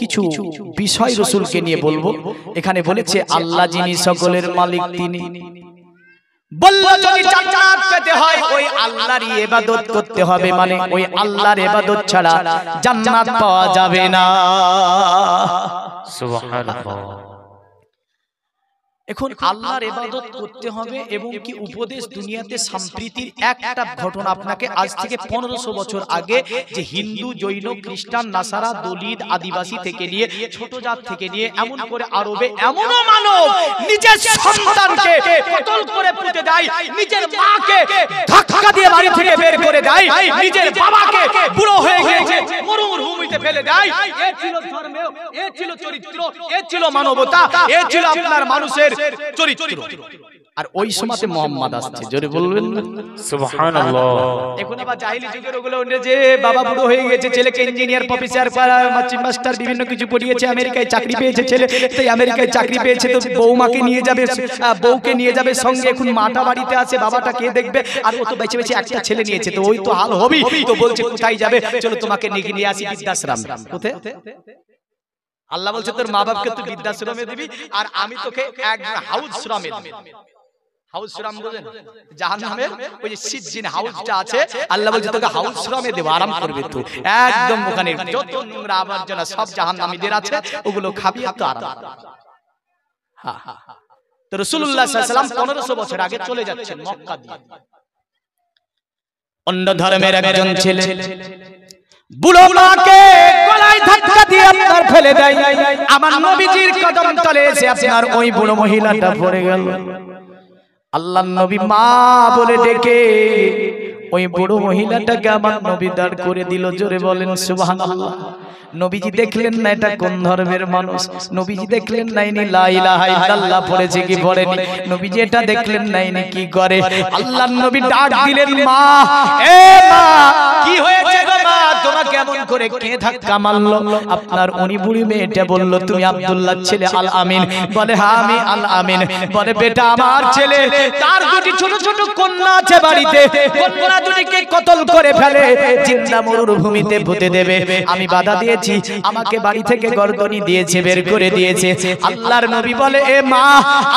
কিছু বিষয় রাসূলকে নিয়ে বলবো এখানে বলেছে আল্লাহ যিনি সকলের মালিক তিনি বলল যদি জান্নাত পেতে হয় ওই আল্লাহরই ইবাদত করতে হবে মানে ওই আল্লাহর ইবাদত ছাড়া জান্নাত পাওয়া যাবে না সুবহানাল্লাহ এখন আল্লাহর ইবাদত করতে হবে এবং কি উপদেশ দুনিয়াতে সম্প্রীতির একটা ঘটনা আপনাকে আজ থেকে 1500 বছর আগে যে হিন্দু জৈন খ্রিস্টান নাসারা দলিত আদিবাসী থেকে নিয়ে ছোট জাত থেকে নিয়ে এমন করে আরবে এমনও মানব নিজের সন্তানকে কতল করে পুঁতে দেয় নিজের মাকে ধাক্কা দিয়ে বাড়ি থেকে বের করে দেয় নিজের বাবাকে বুড়ো হয়ে গেছে মরুভূমিতে ফেলে দেয় এ ছিল ধর্ম এ ছিল চরিত্র এ ছিল মানবতা এ ছিল আপনার মানুষের চরিত্র আর ওই সময়তে মুহাম্মদ আসছে জোরে বলবেন না সুবহানাল্লাহ এখন আবার জাহেলি যুগের ওগুলো যে বাবা বুড়ো হয়ে গেছে ছেলেকে ইঞ্জিনিয়ার প্রফেসর মাস্টার বিভিন্ন কিছু পড়িয়েছে আমেরিকায় চাকরি পেয়েছে ছেলে তাই আমেরিকায় চাকরি পেয়েছে তো বউমাকে নিয়ে যাবে বউকে নিয়ে যাবে সঙ্গে এখন মাটা বাড়িতে আছে বাবাটা কে দেখবে আর ও তো বেঁচে বেঁচে একটা ছেলে নিয়েছে তো ওই তো হাল হবেই তো বলছে কোথায় যাবে চলো তোমাকে নিয়ে আসি বৃদ্ধাশ্রম কোথায় আল্লাহ বলছে তোর মা বাপকে তুই বৃদ্ধাশ্রমে দিবি আর আমি তোকে এক হাউসশ্রমে দেব হাউসশ্রম বুঝেন জাহান্নামের ওই যে সিজ্জিন হাউসটা আছে আল্লাহ বলছে তোকে হাউসশ্রমে দেব আরাম করবি তুই একদম ওখানে যত নোংরা আবর্জনা সব জাহান্নামীদের আছে ওগুলো খাবি আর তো আরাম হ্যাঁ তো রাসূলুল্লাহ সাল্লাল্লাহু আলাইহি ওয়াসাল্লাম 1500 বছর আগে চলে যাচ্ছেন মক্কা দিয়ে অন্য ধর্মের একজন ছেলে বুড়ো মাকে গলায় ধাক্কা দিয়ে আপনার ফেলে দেয় আমার নবীজির কদম তলে এসে আপনার ওই বুড়ো মহিলাটা পড়ে গেল আল্লাহর নবী মা বলে ডেকে ওই বুড়ো মহিলাটাকে আমার নবী দাঁড় করে দিল জোরে বলেন সুবহানাল্লাহ নবীজি দেখলেন না এটা কোন ধর্মের মানুষ নবীজি দেখলেন না ইনি লা ইলাহা ইল্লাল্লাহ পড়েছে কি পড়েনি নবীজি এটা দেখলেন না ইনি কি করে আল্লাহর নবী ডাক দিলেন মা এ মা কি হয়েছে গো মা তোমাকে কেমন করে কে ধাক্কা মারলো আপনার উনি বুড়ি মেয়েটা বলল তুমি আব্দুল্লাহ ছেলে আল আমিন বলে হ্যাঁ আমি আল আমিন বলে বেটা আমার ছেলে তার দুটি ছোট ছোট কন্যা আছে বাড়িতে কন্যা দুটিকে কতল করে ফেলে জিন্দা মরুভূমিতে পুঁতে দেবে আমি বাধা দিয়েছি আমাকে বাড়ি থেকে গর্দনি দিয়েছে বের করে দিয়েছে আল্লাহর নবী বলে এ মা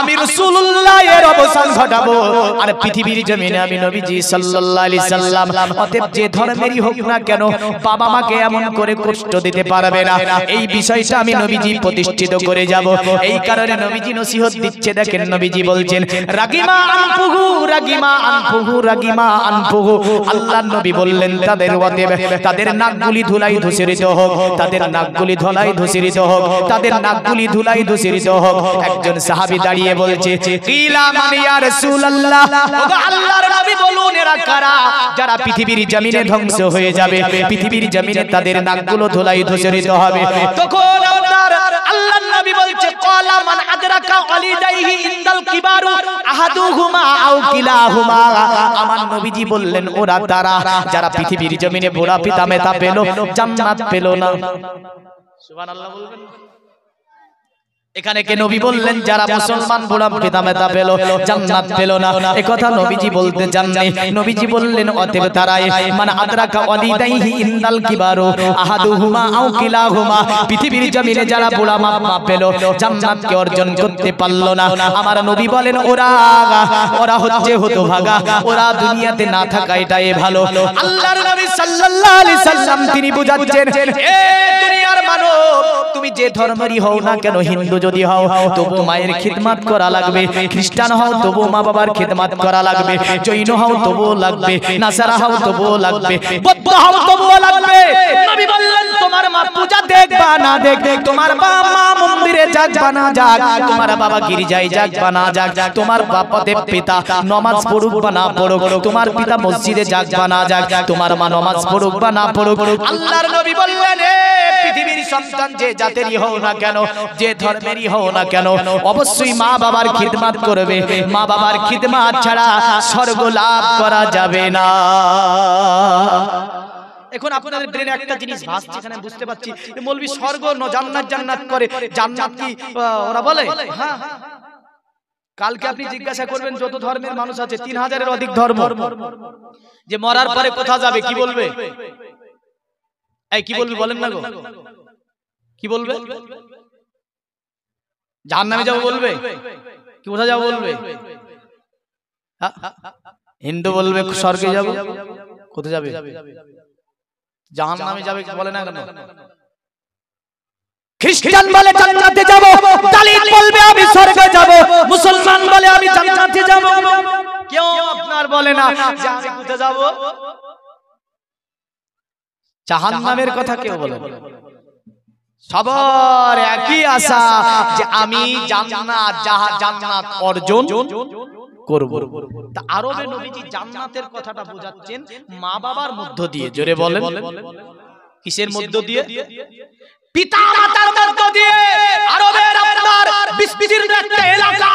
আমি রাসূলুল্লাহ এর অবসান ঘটাবো আর পৃথিবীর জমিনে আমি নবীজি সাল্লাল্লাহু আলাইহি সাল্লাম অতএব যে ধর্মেরই হোক না কেন বাবা মাকে এমন করে কষ্ট দিতে পারবে না এই বিষয়টা আমি নবীজি প্রতিষ্ঠিত করে যাব এই কারণে নবীজি নসিহত দিচ্ছে দেখেন নবীজি বলছেন রাগিমা আনফুহু রাগিমা আনফুহু রাগিমা আনফুহু আল্লাহর নবী বললেন তাদের অতএব তাদের নাকগুলি ধুলাই ধূসরিত হোক তাদের নাকগুলি ধুলাই ধূসরিত হোক তাদের নাকগুলি ধুলাই ধূসরিত হোক একজন সাহাবী দাঁড়িয়ে বলছে কিলা মান ইয়া রাসূলুল্লাহ ওগো আল্লাহর নবী বলুন এরা কারা যারা পৃথিবীর জমিনে ধ্বংস হয়ে যাবে পৃথিবীর জমিনে তাদের নাকগুলো ধুলাই ধূসরিত হবে তখন আপনার আল্লাহর নবী বলছে ক্বালা মান আদরাকা ওয়ালিদাইহি ইনদা ইনদাল কিবারু আহাদুহুমা আও কিলাহুমা। আমার নবীজি বললেন ওরা তারা যারা পৃথিবীর জমিনে বুড়া পিতা মাতা পেল, জান্নাত পেল না। সুবহানাল্লাহ বলবেন। এখানে কে নবী বললেন যারা মুসলমান বুড়া পিতা মাতা পেল, জান্নাত পেল না, এই কথা নবীজি বলতে চাননি। নবীজি বললেন অতএব তারাই মান আদরাকা ওয়ালিদাইহি ইনদাল কিবারু আহাদুহুমা আও কিলাহুমা, পৃথিবীর জমিনে যারা বুড়া মা পেল, জান্নাতকে অর্জন করতে পারল না, আমার নবী বলেন ওরা হচ্ছে হতভাগা, ওরা দুনিয়াতে না থাকা এটাই ভালো। আল্লাহর নবী সাল্লাল্লাহু আলাইহি সাল্লাম তিনি বুঝাচ্ছেন, এ দুনিয়ার মানব, তুমি যে ধর্মেরই হও না কেন, হিন্দু যদি হও তবু মায়ের খিদমত করা লাগবে, খ্রিস্টান হও তবু মা বাবার খিদমত করা লাগবে, জৈন হও তবু লাগবে, নাসারা হও তবু লাগবে, বৌদ্ধ হও তবু লাগবে। নবী বললেন তোমার মা পূজা দেখ বা না দেখ, তোমার মা মন্দিরে যাক বা না যাক, তোমার বাবা গির্জায় যাক বা না যাক, তোমার বাবা দেব পিতা নামাজ পড়ুক বা না পড়ুক, তোমার পিতা মসজিদে যাক বা না যাক, তোমার মা নামাজ পড়ুক বা না পড়ুক, আল্লাহর নবী বললেন পৃথিবীর সন্তান যে জাতেরই হও না কেন, যে ধর্মেরই হও না কেন, অবশ্যই মা বাবার খিদমত করবে। মা বাবার খিদমত ছাড়া স্বর্গ লাভ করা যাবে না। এখন আপনাদের ব্রেনে একটা জিনিস ভাসছে, এখানে বুঝতে পারছি মৌলভী স্বর্গ জান্নাত জান্নাত করে, জান্নাত কি ওরা বলে? হ্যাঁ, কালকে আপনি জিজ্ঞাসা করবেন যত ধর্মের মানুষ আছে 3000-এর অধিক ধর্ম, যে মরার পরে কোথা যাবে, কি বলবে? এই কি বলবে বলেন না গো, কি বলবে? জাহান্নামে যাবো বলবে, কি কোথায় যাবো বলবে? হিন্দু বলবে স্বর্গে যাবো, কোথায় যাবে? জাহান্নামে যাবে বলে না কেন? খ্রিস্টান বলে জান্নাতে যাব, দালিত বলবে আমি স্বর্গে যাব, মুসলমান বলে আমি জান্নাতে যাব, কেউ আপনার বলে না যে আমি কোথায় যাব? জাহান্নামের কথা কেউ বলে না। সবার একই আশা যে আমি জান্নাত অর্জন করব। তা আরবে নবীজি জান্নাতের কথাটা বোঝাচ্ছেন মা বাবার মধ্য দিয়ে। জোরে বলেন, কিসের মধ্য দিয়ে? পিতা মাতার মধ্য দিয়ে। আরবের আপনার বিস্তীর্ণ একটা এলাকা,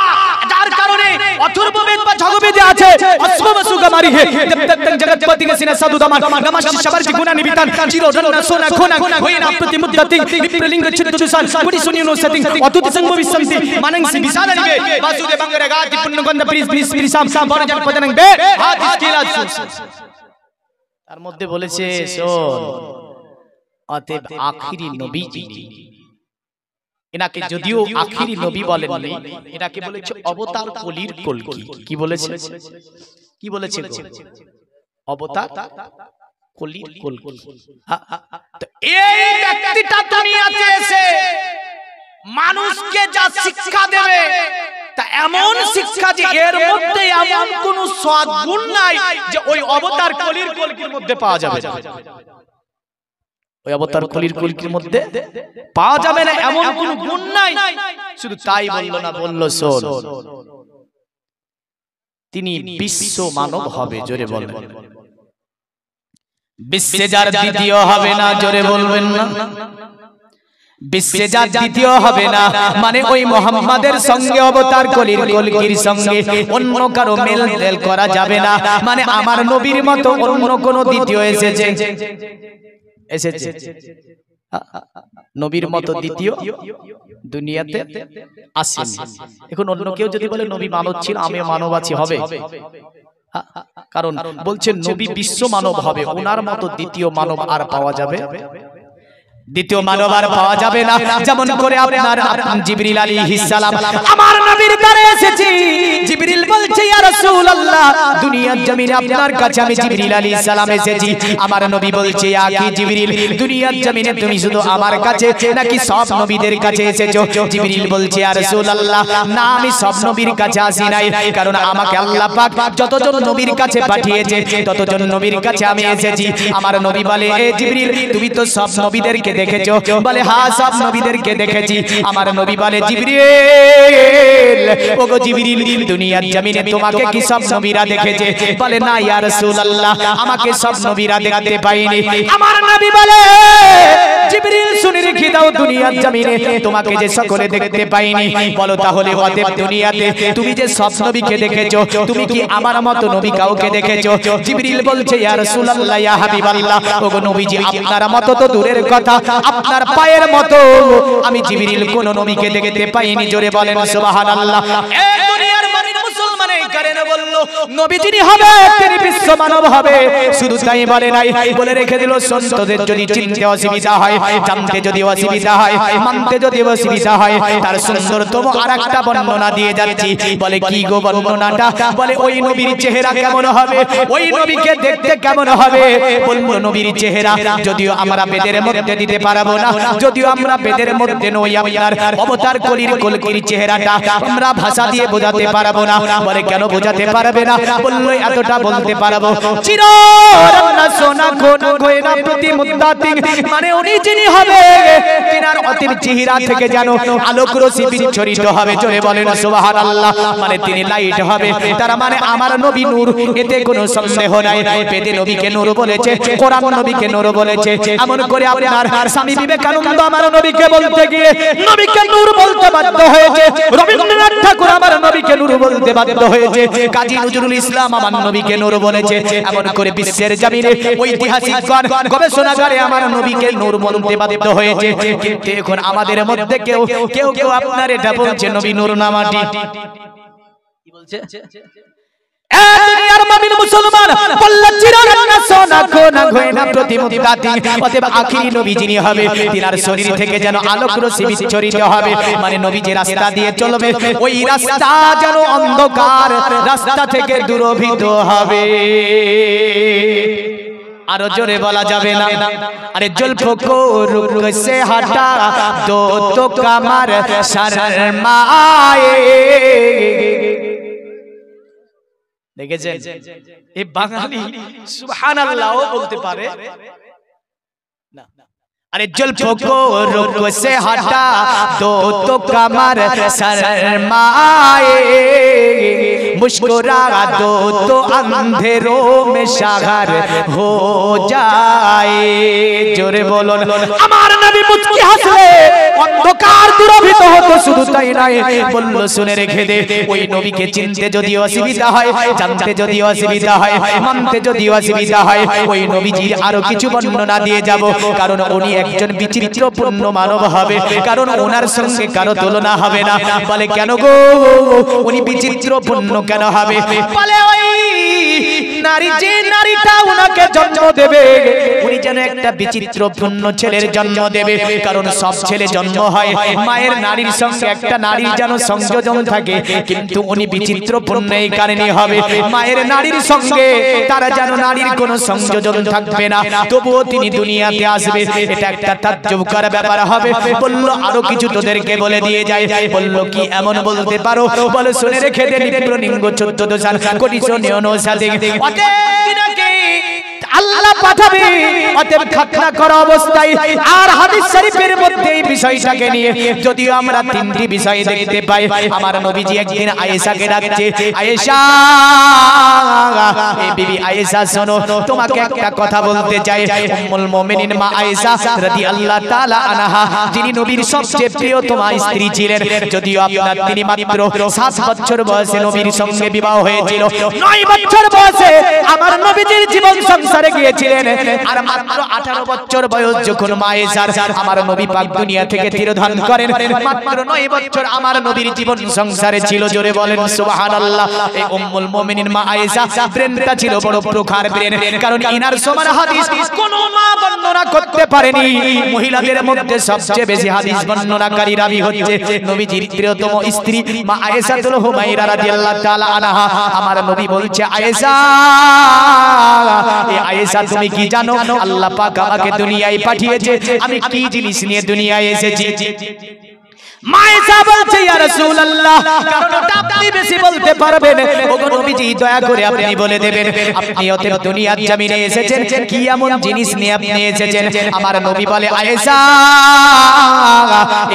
যার কারণে অথর্ববেদ বা জগবেদে আছে অশ্বমসুগমারি হে দেবতং জগৎপতি কে সিনা সাধু দামান নমঃ শিশাবার জি গুণা নিবিতান চিরোধন সোনা খোনা হইনা প্রতিমুদ্দতিং বিপ্রলিঙ্গ চিত্তদুসান কুটি সুনিনো সতিং অতুত সংগ বিসন্তি মানং সি বিসালারিগে বাসুদে বাঙ্গরে গাতি পুণ্যগন্ধ প্রিস প্রিসাম বরজন পদনং বে হাদিস কিলাসু। তার মধ্যে বলেছে শোন, অতএব আখিরি নবী যিনি, এনাকে যদিও আখিরি নবী বলেননি, এনাকে বলেছে অবতার কলির কলকি। কি বলেছে? কি বলেছে? অবতার কলির কলকি। তো এই ব্যক্তিটা দুনিয়াতে এসে মানুষকে যা শিক্ষা দেবে, তা এমন শিক্ষা যে এর মধ্যে এমন কোন সদ্গুণ নাই যে ওই অবতার কলির কলকির মধ্যে পাওয়া যাবে। ওই অবতার কলির কলকির মধ্যে পাওয়া যাবে না, এমন কোন গুণ নাই। শুধু তাই বলল না, বলল শোন, তিনি বিশ্ব মানব হবে। জোরে বলবেন, বিশ্বে যার দ্বিতীয় হবে না। জোরে বলবেন না, বিশ্বে যার দ্বিতীয় হবে না, মানে ওই মুহাম্মাদের সঙ্গে অবতার কলির কলকির সঙ্গে অন্য কারো মেল করা যাবে না। মানে আমার নবীর মতো অন্য কোন দ্বিতীয় এসেছে, নবীর মতো দ্বিতীয় দুনিয়াতে আসেনি। এখন অন্য কেউ যদি বলে নবী মানব ছিল, আমিও মানব আছি, হবে? কারণ বলছেন নবী বিশ্ব মানব হবে, ওনার মতো দ্বিতীয় মানব আর পাওয়া যাবে, দ্বিতীয় মানব আর পাওয়া যাবে না। যেমন করে আপনার জিবরিল আলাইহিস সালাম আমার নবীর দ্বারে এসেছে, জিবরিল বলছে ইয়া রাসূলুল্লাহ, দুনিয়ার জমিনে আপনার কাছে আমি জিবরিল আলাইহিস সালাম এসেছি। আমার নবী বলছে ইয়া কি জিবরিল, দুনিয়ার জমিনে তুমি শুধু আমার কাছে নাকি সব নবীদের কাছে এসেছো? জিবরিল বলছে ইয়া রাসূলুল্লাহ, না, আমি সব নবীর কাছে আসি নাই, কারণ আমাকে আল্লাহ পাক যতজন নবীর কাছে পাঠিয়েছে ততজন নবীর কাছে আমি এসেছি। আমার নবী বলে এ জিবরিল, তুমি তো সব নবীদেরকে দেখেছো? বলে হ্যাঁ, সব নবীদেরকে দেখেছি। আমার নবী বলে জিবরিল, ওগো জিবরিল, দুনিয়ার জমিনে তোমাকে কি সব নবীরা দেখেছে? বলে না ইয়া রাসূলুল্লাহ, আমাকে সব নবীরা দেখতে পাইনি। আমার নবী বলে জিবরিল শুনে রেখে দাও দুনিয়ার জমিনে তোমাকে যে সকলে দেখতে পাইনি বলো তাহলে অতএব দুনিয়াতে তুমি যে সব নবীকে দেখেছো তুমি কি আমার মতো নবী কাউকে দেখেছো জিবরিল বলছে ইয়া রাসূলুল্লাহ ইয়া হাবিবাল্লাহ ওগো নবীজি আপনার মতো তো দূরের কথা আপনার পায়ের মতো আমি জিবরিল কোন নবীকে দেখতে পাইনি জোরে বলেন সুবহানাল্লাহ এই দুনিয়ার মানের মুসলমান এই কারণে বলল নবী যিনি হবে তিনি বিশ্ব মানব হবে শুধু তাই বলে নাই বলে রেখে দিল সন্তদের যদি চিনতে অসুবিধা হয় জানতে যদি অসুবিধা হয় মানতে যদি অসুবিধা হয় তার সুন্দরতম আরেকটা বর্ণনা দিয়ে যাচ্ছি বলে কি গো বর্ণনাটা বলে ওই নবীর চেহারা কেমন হবে ওই নবীকে দেখতে কেমন হবে বলবো নবীর চেহারা যদিও আমরা বেদের মধ্যে দিতে পারবো না যদিও আমরা বেদের মধ্যে নই আপনার অবতার কলির কলকির চেহারাটা আমরা ভাষা দিয়ে বোঝাতে পারবো না বলে কেন বোঝাতে পারবে না বললো এতটা বলতে পারবো চিররত্ন সোনা কোন গয়না প্রতি মুদ্দাতিং মানে উনি যিনি হবে তিনার অতির চেহারা থেকে যেন আলোক রশ্মি বিচ্ছরিত হবে জোরে বলেন সুবহানাল্লাহ মানে তিনি লাইট হবে তার মানে আমার নবী নূর এতে কোনো সন্দেহ নাই বেদে নবীকে নূর বলেছে কোরআন নবীকে নূর বলেছে এমন করে আপনার স্বামী বিবেকানন্দ আমার নবীকে বলতে গিয়ে নবীকে নূর বলতে বাধ্য হয়েছে রবীন্দ্রনাথ ঠাকুর আমার নবীকে নূর বলতে বাধ্য হয়েছে কাজী নজরুল ইসলাম আমার নবীকে নূর বলেছে এমন করে বিশ্বের জমিনে ঐতিহাসিকগণ গবেষণাগারে আমার নবীকে নূর বলতে বাধ্য হয়েছে কিন্তু এখন আমাদের মধ্যে কেউ কেউ আপনার এটা বলছে নবী নূর নামাটি কি বলছে দুনিয়ার মুমিন মুসলমান বললেন চিররত্ন সোনা কোনা গয়না প্রতি মুদ্দাতিং অতএব আখিরি নবী যিনি হবে তিনার শরীর থেকে যেন আলোক রশ্মি বিচ্ছরিত হবে মানে নবী যে রাস্তা দিয়ে চলবে ওই রাস্তা যেন অন্ধকার রাস্তা থেকে দূরভীত হবে আরো জোরে বলা যাবে না আরে জুলফো কো রুক সে হটা দো তো কামার শর্মায়ে দেখেছেন এই বাঙালি সুবহানাল্লাহ বলতে পারে না अरे जुल्फों को रुख से हटा दो तो कमर शर्माए मुस्कुरा दो तो अंधेरों में शहर हो जाए जोरे बोलो আমার নবী মুচকি হাসলে অন্ধকার দূরভীত হতো শুধু তাই নয় বলল শুনে রেখে দে ওই নবীকে চিনতে যদি অসুবিধা হয় জানতে যদি অসুবিধা হয় মানতে যদি অসুবিধা হয় ওই নবীজির আরো কিছু বর্ণনা দিয়ে যাব কারণ উনি একজন বিচিত্রপূর্ণ মানব হবে কারণ ওনার সঙ্গে কারো তুলনা হবে না বলে কেন গো উনি বিচিত্রপূর্ণ কেন হবে বলে ওই নারী যে নারীটা ওনাকে জন্ম দেবে উনি যেন একটা বিচিত্রপূর্ণ ছেলের জন্ম দেবে কারণ সব ছেলে জন্ম হয় মায়ের নারীর সঙ্গে একটা নারীর যেন সংযোজন থাকে কিন্তু উনি বিচিত্রপূর্ণ এই কারণে হবে মায়ের নারীর সঙ্গে তারা যেন নারীর কোনো সংযোজন থাকবে না তবুও তিনি দুনিয়াতে আসবে এটা একটা তাজ্জব করার ব্যাপার হবে বলল আরো কিছু তোদেরকে বলে দিয়ে যায় বলল কি এমন বলতে পারো বলে শুনে রেখে দে নিম্ন 14 সাল কোটি সোনিয়নো সাথে আল্লাহ পাঠাবে অতএব খাতনা করা অবস্থায় আর হাদিস শরীফের মধ্যে এই বিষয়টাকে নিয়ে যদিও আমরা তিনটি বিষয় দেখতে পাই আমার নবীজি একদিন আয়েশাকে ডাকছে আয়েশা এই বিবি আয়েশা শোনো তোমাকে একটা কথা বলতে চাই উম্মুল মুমিনিন মা আয়েশা রাদিয়াল্লাহু তাআলা আনহা যিনি নবীর সবচেয়ে প্রিয়তমা স্ত্রী ছিলেন যদিও আপনার তিনি মাত্র 7 বছর বয়সে নবীর সঙ্গে বিবাহ হয়েছিল 9 বছর বয়সে আমার নবীজির জীবন সংসারে গিয়েছিলেন আর মাত্র 18 বছর বয়স যখন মা আয়েশার আমার নবী পাক দুনিয়া থেকে তিরোধান করেন মাত্র 9 বছর আমার নবীর জীবন সংসারে ছিল জোরে বলেন সুবহানাল্লাহ এই উম্মুল মুমিনিন মা আয়েশা ব্রেনটা ছিল বড় প্রখার ব্রেন কারণ ইনার সমান হাদিস কোন মা বর্ণনা করতে পারেনি মহিলাদের মধ্যে সবচেয়ে বেশি হাদিস বর্ণনাকারী রাবী হচ্ছে নবীজির প্রিয়তম স্ত্রী মা আয়েশাতুল হুমায়রা রাদিয়াল্লাহু তাআলা আনহা আমার নবী বলছে আয়েশা আয়েশা তুমি কি জানো আল্লাহ পাক আমাকে দুনিয়ায় পাঠিয়েছে আমি কি জিনিস নিয়ে দুনিয়ায় এসেছি মায়েশা বলছে ইয়া রাসূলুল্লাহ, কারণ ওটা আপনি বেশি বলতে পারবেন। ওগো নবীজি দয়া করে আপনি বলে দেবেন, আপনি অতএব দুনিয়ার জমিনে এসেছেন কি এমন জিনিস নিয়ে আপনি এসেছেন? আমার নবী বলে আয়েশা,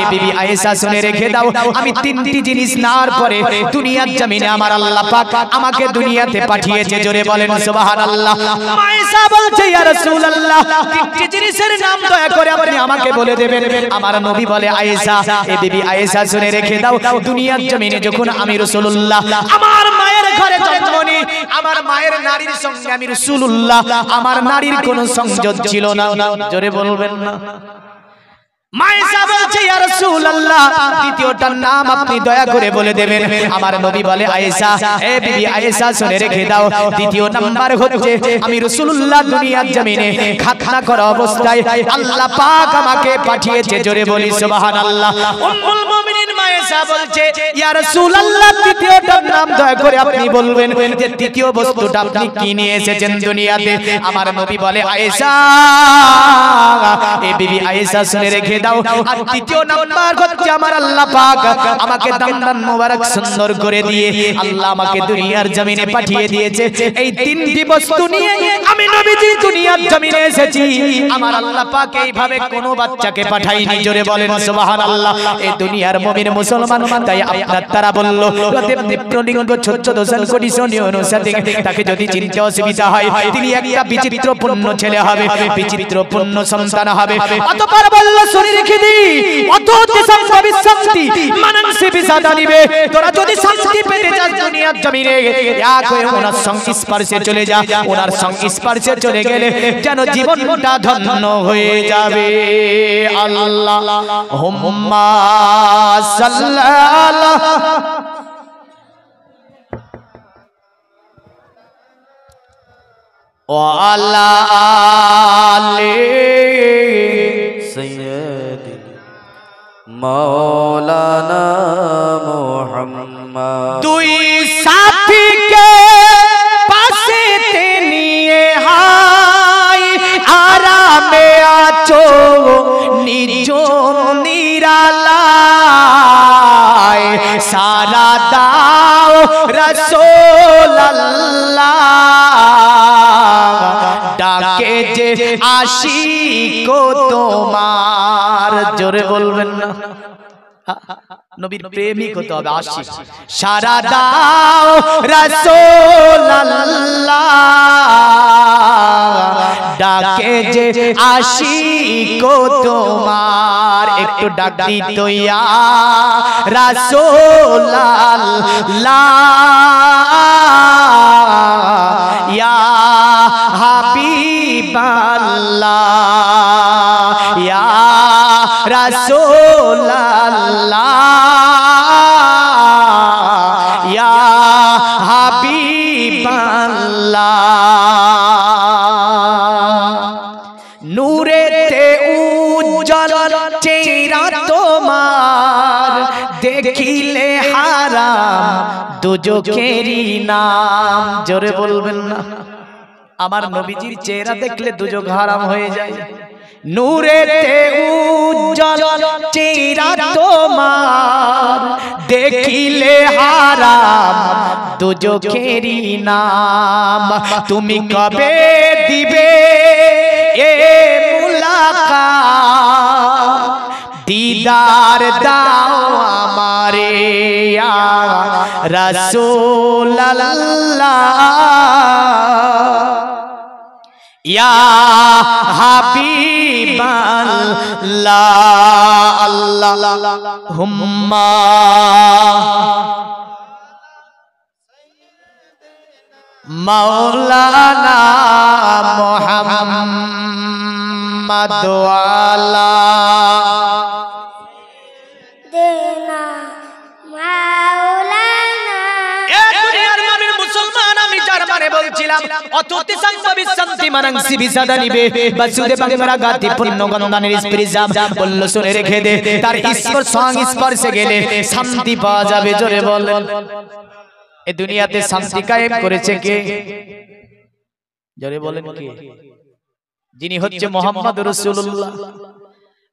এ বিবি আয়েশা শুনে রেখে দাও, আমি তিনটি জিনিস নেওয়ার পরে দুনিয়ার জমিনে আমার আল্লাহ পাক আমাকে দুনিয়াতে পাঠিয়েছে। জোরে বলেন সুবহানাল্লাহ। মায়েশা বলছে ইয়া রাসূলুল্লাহ, তিনটি জিনিসের নাম দয়া করে আপনি আমাকে বলে দেবেন। আমার নবী বলে আয়েশা, এ বিবি আয়েশা শুনে রেখে দাও, দুনিয়ার জমিনে যখন আমি রাসূলুল্লাহ আমার মায়ের ঘরে জন্ম নিই, আমার মায়ের নারীর সঙ্গে আমি রাসূলুল্লাহ আমার নারীর কোনো সংযোগ ছিল না। জোরে বলবেন না। মায়েশা বলছে ইয়া রাসূলুল্লাহ, দ্বিতীয়টার নাম আপনি দয়া করে বলে দেবেন। আমার নবী বলে আয়েশা, এ বিবি আয়েশা শুনে রেখে দাও, দ্বিতীয় নাম্বার হচ্ছে আমি রাসূলুল্লাহ দুনিয়ার জমিনে খাতনা করা অবস্থায় আল্লাহ পাক আমাকে পাঠিয়েছে। জোরে বলি সুবহানাল্লাহ। উম্মুল মুমিনিন মায়েশা বলছে ইয়া রাসূলুল্লাহ, তৃতীয়টার নাম দয়া করে আপনি বলবেন যে তৃতীয় বস্তুটা আপনি কি নিয়ে এসেছেন দুনিয়াতে। আমার নবী বলে আয়েশা, এ বিবি আয়েশা শুনে রেখে দাও, আর তৃতীয় নাম্বার হচ্ছে আমার আল্লাহ পাক আমাকে দামদান মোবারক সুন্দর করে দিয়ে আল্লাহ আমাকে দুনিয়ার জমিনে পাঠিয়ে দিয়েছে। এই তিনটি বস্তু নিয়ে আমি নবীজি দুনিয়ার জমিনে এসেছি। আমার আল্লাহ পাক এইভাবে কোনো বাচ্চাকে পাঠায়নি। জোরে বলেন সুবহানাল্লাহ। এই দুনিয়ার মুমিন মুসলমান, তাই আপনার তারা বলল অতএব নিত্যলিঙ্গ 14 কোটি সৈন্য অনুসারে তাকে যদি চিনতে অসুবিধা হয়, তিনি একটা বিচিত্রপূর্ণ ছেলে হবে, বিচিত্রপূর্ণ সন্তান হবে। অতঃপর বলল শুনে রেখে দি, অতঃ শান্তি শান্তি মানসে বিসাদা নিবে। তোরা যদি শান্তি পেতে চাস দুনিয়ার জমিনে, এক হয়ে ওনার সংস্পর্শে চলে যা। ওনার সংস্পর্শে চলে গেলে যেন জীবনটা ধন্য হয়ে যাবে। আল্লাহুম্মা সাল্লাল্লাহু ওয়ালা আলি সৈয়দি মাওলানা মুহাম্মদ। দুই সাথীকে পাশেতে নিয়ে হাই আরামে আছো নির্জন নিরালায়, সারা দাও রাসূলুল্লাহ ডাকে যে আশিক তোমার। জোরে বলবেন না, নবীর প্রেমিক হতে হবে আশিক। সারা দাও রাসূলুল্লাহ ডাকে যে আশিক তোমার। একটু ডাক দিত ইয়া রাসূলুল্লাহ, ইয়া হাবিবাল্লাহ, ইয়া রাসূলুল্লাহ, ইয়া হাবিবাল্লাহ। নূরেতে উজ্জ্বল চেহারা তোমার, দেখিলে হারাম দুজকেরই নাম। জোরে বলবেন না। আমার নবীজির চেহারা দেখলে দুজক হারাম হয়ে যায়। নূরেতে উজ্জ্বল চেহারা তোমার, দেখিলে হারাম দুজকেরই নাম। তুমি কবে দিবে এ মুলাকাত, দিদার দাও আমারে ইয়া রাসূলুল্লাহ, ইয়া হাবিবাল্লাহ। আল্লাহুম্মা মাওলানা মুহাম্মদ ওয়ালা দেনা মাওলানা। এ দুনিয়ার মুমিন মুসলমান, আমি যার মানে বলছিলাম অতুতি সংসবি শান্তি মানসি বিসাদা নিবে। বাসুদে বাংলা গাতি পূর্ণ গন্ধানের স্পৃশাম বলল শুনে রেখে দে, তার স্পর্শ সংস্পর্শে গেলে শান্তি পাওয়া যাবে। জোরে বলেন। এ দুনিয়াতে শান্তি কায়েম করেছে কে? জোরে বলেন কে? যিনি হচ্ছে মুহাম্মদ রাসূলুল্লাহ।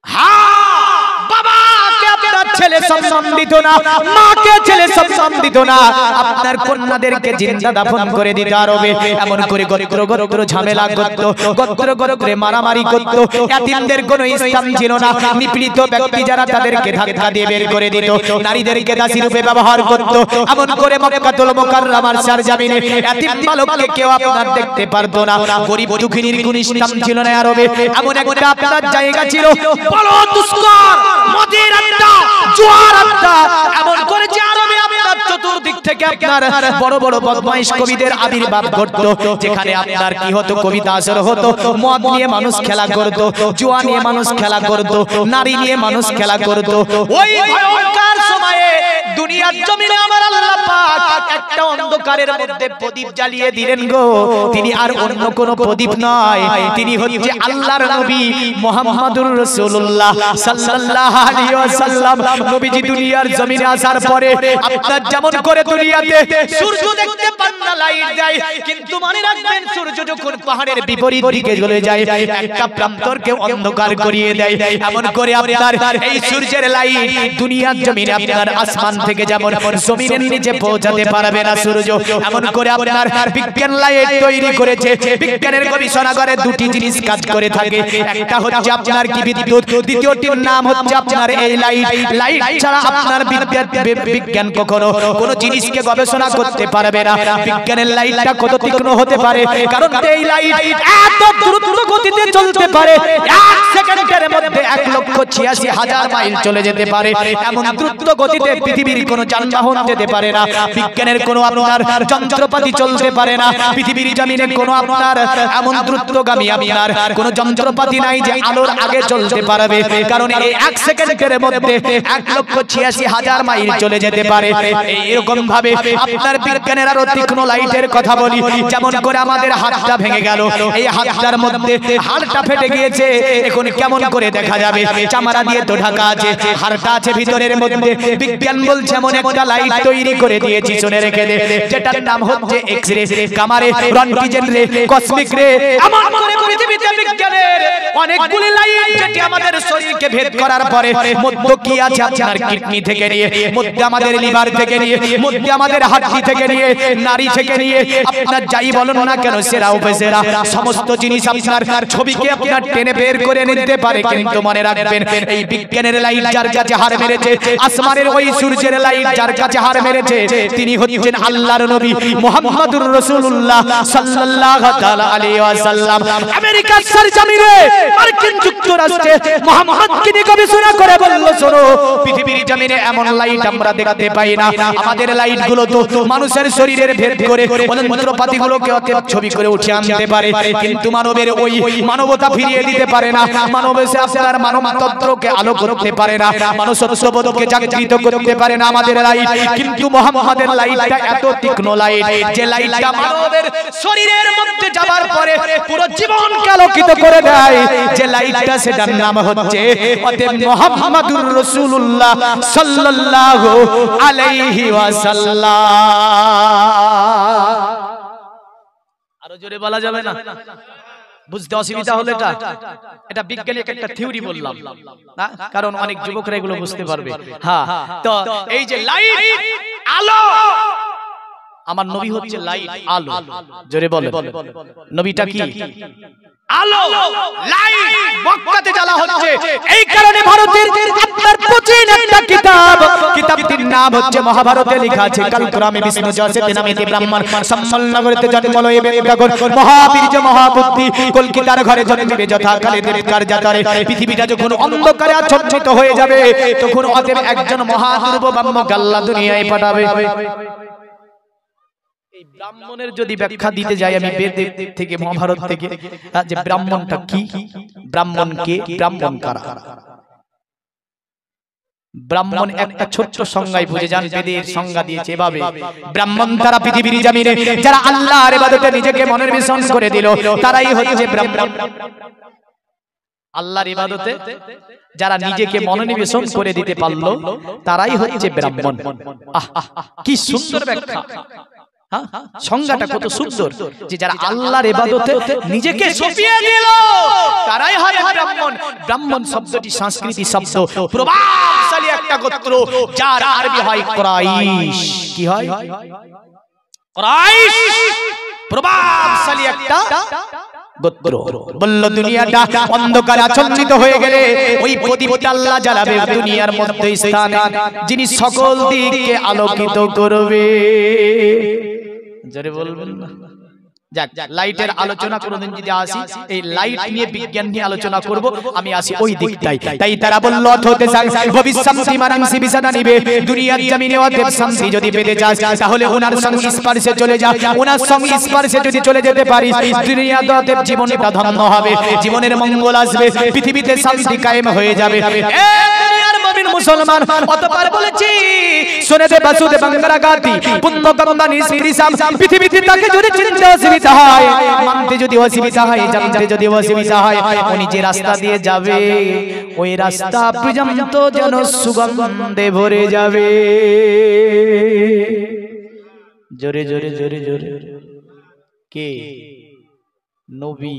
হ্যাঁ বাবা, কে আপনারা আপনার ছেলে সম্মান দিত না, মাকে ছেলে সম্মান দিত না, আপনার কন্যাদেরকে জিন্দা দাফন করে দিত আরবে। এমন করে গোত্র গোত্র ঝামেলা করত, গোত্র গোত্রে মারামারি করত। এতিমদের কোনো স্থান ছিল না, নিপীড়িত ব্যক্তি যারা তাদেরকে ধাক্কা দিয়ে বের করে দিত, নারীদেরকে দাসী রূপে ব্যবহার করত। এমন করে মক্কাতুল মুকাররমার সরজমিনে এতিম বালককে কেউ আপনার দেখতে পারতো না। গরিব দুঃখীর কোনো স্থান ছিল না আরবে। এমন একটা আপনার জায়গা ছিল বড় দুষ্কর, মদের আড্ডা, জুয়ার আড্ডা। এমন করে যে আরবে আপনার চতুর্দিক থেকে আপনার বড় বড় বদমাইশ কবিদের আবির্ভাব ঘটতো, যেখানে আপনার কি হতো, কবিতা আসর হতো, মদ নিয়ে মানুষ খেলা করতো, জুয়া নিয়ে মানুষ খেলা করতো, নারী নিয়ে মানুষ খেলা করতো। ওই ভয়ঙ্কর সময়ে দুনিয়ার জমিনে আমার আল্লাহ পাক একটা অন্ধকারের মধ্যে প্রদীপ জ্বালিয়ে দিলেন গো। তিনি আর অন্য কোন প্রদীপ নয়, তিনি হচ্ছে আল্লাহর নবী মুহাম্মদুর রাসূলুল্লাহ সাল্লাল্লাহু আলাইহি ওয়াসাল্লাম। নবীজি দুনিয়ার জমিনে আসার পরে আপনার যেমন করে দুনিয়াতে সূর্য দেখতে পান না, লাইট যায়, কিন্তু মনে রাখবেন সূর্য যখন পাহাড়ের বিপরীত দিকে চলে যায়, একটা প্রান্তরকে অন্ধকার করিয়ে দেয়। এমন করে আপনার এই সূর্যের লাইট দুনিয়ার জমিনে আপনার আসমান থেকে যেমন জমিনের নিচে পৌঁছাতে পারবে না সূর্য, এমন করে আপনার বিজ্ঞান লাইট তৈরি করেছে। বিজ্ঞানের গবেষণাগারে দুটি জিনিস কাজ করে থাকে, একটা হচ্ছে আপনার কি বিদ্যুৎ, দ্বিতীয়টির নাম হচ্ছে আপনার এই লাইট। লাইট ছাড়া আপনার বিজ্ঞান কখনো কোনো জিনিসকে গবেষণা করতে পারবে না। বিজ্ঞানের লাইটটা কত তীক্ষ্ণ হতে পারে, কারণ এই লাইট এত দ্রুত গতিতে চলতে পারে, 1 সেকেন্ডের মধ্যে 1,86,000 মাইল চলে যেতে পারে। এমন দ্রুত গতিতে পৃথিবীর কোনো যানবাহন যেতে পারে না, বিজ্ঞানের কোনো আপনার যন্ত্রপাতি চলতে পারে না। পৃথিবীর জমিনে কোনো আপনার এমন দ্রুতগামী আপনার কোনো যন্ত্রপাতি নাই যে আলোর আগে চলতে পারবে, কারণ এই 1 সেকেন্ডের মধ্যে 1,86,000 মাইল চলে যেতে পারে। এরকম ভাবে আপনার বিজ্ঞানের আরো তীক্ষ্ণ লাইটের কথা বলি। যেমন করে আমাদের হাতটা ভেঙে গেল, এই হাতটার মধ্যে হাড়টা ফেটে গিয়েছে, এখন কেমন করে দেখা যাবে? চামড়া দিয়ে তো ঢাকা আছে, হাড়টা আছে ভিতরের মধ্যে। বিজ্ঞান বলছে এমন একটা লাইট তৈরি করে দিয়েছি, শুনে রেখে দে, যেটার নাম হচ্ছে এক্স রে, গামা রে, রন্টিজেন রে, কসমিক রে। এমন করে পৃথিবীতে বিজ্ঞানের অনেকগুলি লাইট যেটি আমাদের শরীরকে ভেদ করার পরে মধ্যে কি আছে আপনার কিডনি থেকে নিয়ে, মধ্যে আমাদের লিভার থেকে নিয়ে, মধ্যে আমাদের হার্ট থেকে নিয়ে, নারী থেকে নিয়ে, আপনার যাই বলুন না কেন সেরা উপসেরা সমস্ত জিনিস আপনার ছবিকে আপনার টেনে বের করে নিতে পারে। কিন্তু মনে রাখবেন এই বিজ্ঞানের লাইট যার কাছে হার মেরেছে, আসমানের ওই সূর্যের লাইট যার কাছে হার মেরেছে, তিনি হচ্ছেন আল্লাহর নবী মুহাম্মদুর রাসূলুল্লাহ সাল্লাল্লাহু তাআলা আলাইহি ওয়াসাল্লাম। আমেরিকার সরজমিনে মার্কিন যুক্তরাষ্ট্রে মুহাম্মদকে নিয়ে গবেষণা করে বলল, শোনো, পৃথিবীর জমিনে এমন লাইট আমরা দেখতে পাই না। আমাদের লাইট গুলো তো মানুষের শরীরের ভেদ করে যন্ত্রপাতিগুলোকে অতএব ছবি করে উঠে আনতে পারে, কিন্তু মানবের ওই মানবতা ফিরিয়ে দিতে পারে না। মানবের আপনার মানবতন্ত্রকে আলো করতে পারে না, মানবত্ববোধকে জাগৃত করতে পারে না আমাদের লাইট। কিন্তু মুহাম্মদের লাইটটা এত তীক্ষ্ণ লাইট যে লাইটটা মানবের শরীরের মধ্যে যাবার পরে পুরো জীবনকে আলোকিত করে দেয়। যে লাইটটা সেটার নাম হচ্ছে অতএব মুহাম্মদুর রাসূলুল্লাহ সাল্লাল্লাহু আলাইহি ওয়াসাল্লাম। আরো জোরে বলা যাবে না? বুঝতে অসুবিধা হলো? এটা বিজ্ঞানিক একটা থিওরি বললাম না, কারণ অনেক যুবকরা এগুলো বুঝতে পারবে। হ্যাঁ, তো এই যে লাইট, আলো, আমার নবী হচ্ছে লাইট, আলো। জোরে বলে, নবীটা কি? আলো, লাইট। মক্কাতে জ্বালা হচ্ছে, এই কারণে ভারতের আপনার প্রাচীন একটা কিতাবটির নাম হচ্ছে মহাভারতে লেখা আছে, কালক্রমে বিষ্ণু জয়সেতে নামেতে ব্রাহ্মণ সম্মলনগরেতে জন্ম লয়ে বেদগণ মহাবীর্য মহাবুদ্ধি কলকিতার ঘরে জন্মিবে যথাকালে দেবকার যাতারে। পৃথিবীটা যখন অন্ধকারে আচ্ছন্ন হয়ে যাবে, তখন অতএব একজন মহাদুর্ব ব্রাহ্মণ আল্লাহ দুনিয়ায় পাঠাবে। ব্রাহ্মণের যদি ব্যাখ্যা দিতে যাই আমি বেদ থেকে, মহাভারত থেকে, যে ব্রাহ্মণটা কি, ব্রাহ্মণ কে, ব্রাহ্মণ কারা? ব্রাহ্মণ একটা ছোট্ট সংজ্ঞায় বুঝে যান, বেদের সংজ্ঞা দিয়েছে এভাবে, ব্রাহ্মণ তারা পৃথিবীর জমিনে যারা আল্লাহর ইবাদতে নিজেকে মনোনিবেশন করে দিল, তারাই হচ্ছে ব্রাহ্মণ। আল্লাহর ইবাদতে যারা নিজেকে মনোনিবেশন করে দিতে পারলো, তারাই হচ্ছে ব্রাহ্মণ। কি সুন্দর ব্যাখ্যা! সংজ্ঞাটা কত সুন্দর, যে যারা আল্লাহর ইবাদতে নিজেকে সঁপিয়ে দিল, তারাই হয় ব্রাহ্মণ। ব্রাহ্মণ শব্দটি সংস্কৃতি শব্দ, প্রভাবশালী প্রভাবশালী একটা গোত্র, যার আরবি হয় কুরাইশ। কি হয়? কুরাইশ প্রভাবশালী একটা গোত্র। বলল দুনিয়াটা অন্ধকারে আচ্ছন্নিত হয়ে গেলে ওই প্রদীপটা আল্লাহ জ্বালাবে দুনিয়ার মধ্যে স্থানে, যিনি সকল দিককে আলোকিত করবে। জোরে বলবেন না? যাক, লাইটের আলোচনা কোনদিন যদি আসি, এই লাইট নিয়ে বিজ্ঞান নিয়ে আলোচনা করব, আমি আসি ওই দিকটাই। তাই তারা বলল হতে চাই ভবিষ্যৎ মানাংসি বিছানা নিবে, দুনিয়ার জমিনে অতএব শান্তি যদি পেতে চাস তাহলে ওনার সঙ্গে স্পর্শে চলে যা। ওনার সঙ্গে স্পর্শে যদি চলে যেতে পারিস, দুনিয়াতে অতএব জীবনটা ধন্য হবে, জীবনের মঙ্গল আসবে, পৃথিবীতে শান্তি কায়েম হয়ে যাবে। মুসলমান অতঃপর বলেছি শুনে দে বাসুদে বাংলা গাতি পুণ্য গঙ্গানি শ্রীসাম, পৃথিবীতে তাকে যদি চিনতে অসুবিধা হয়, মানতে যদি অসুবিধা হয়, জানতে যদি অসুবিধা হয়, উনি যে রাস্তা দিয়ে যাবে ওই রাস্তা পর্যন্ত যেন সুগন্ধে ভরে যাবে। জোরে জোরে জোরে জোরে কে? নবী।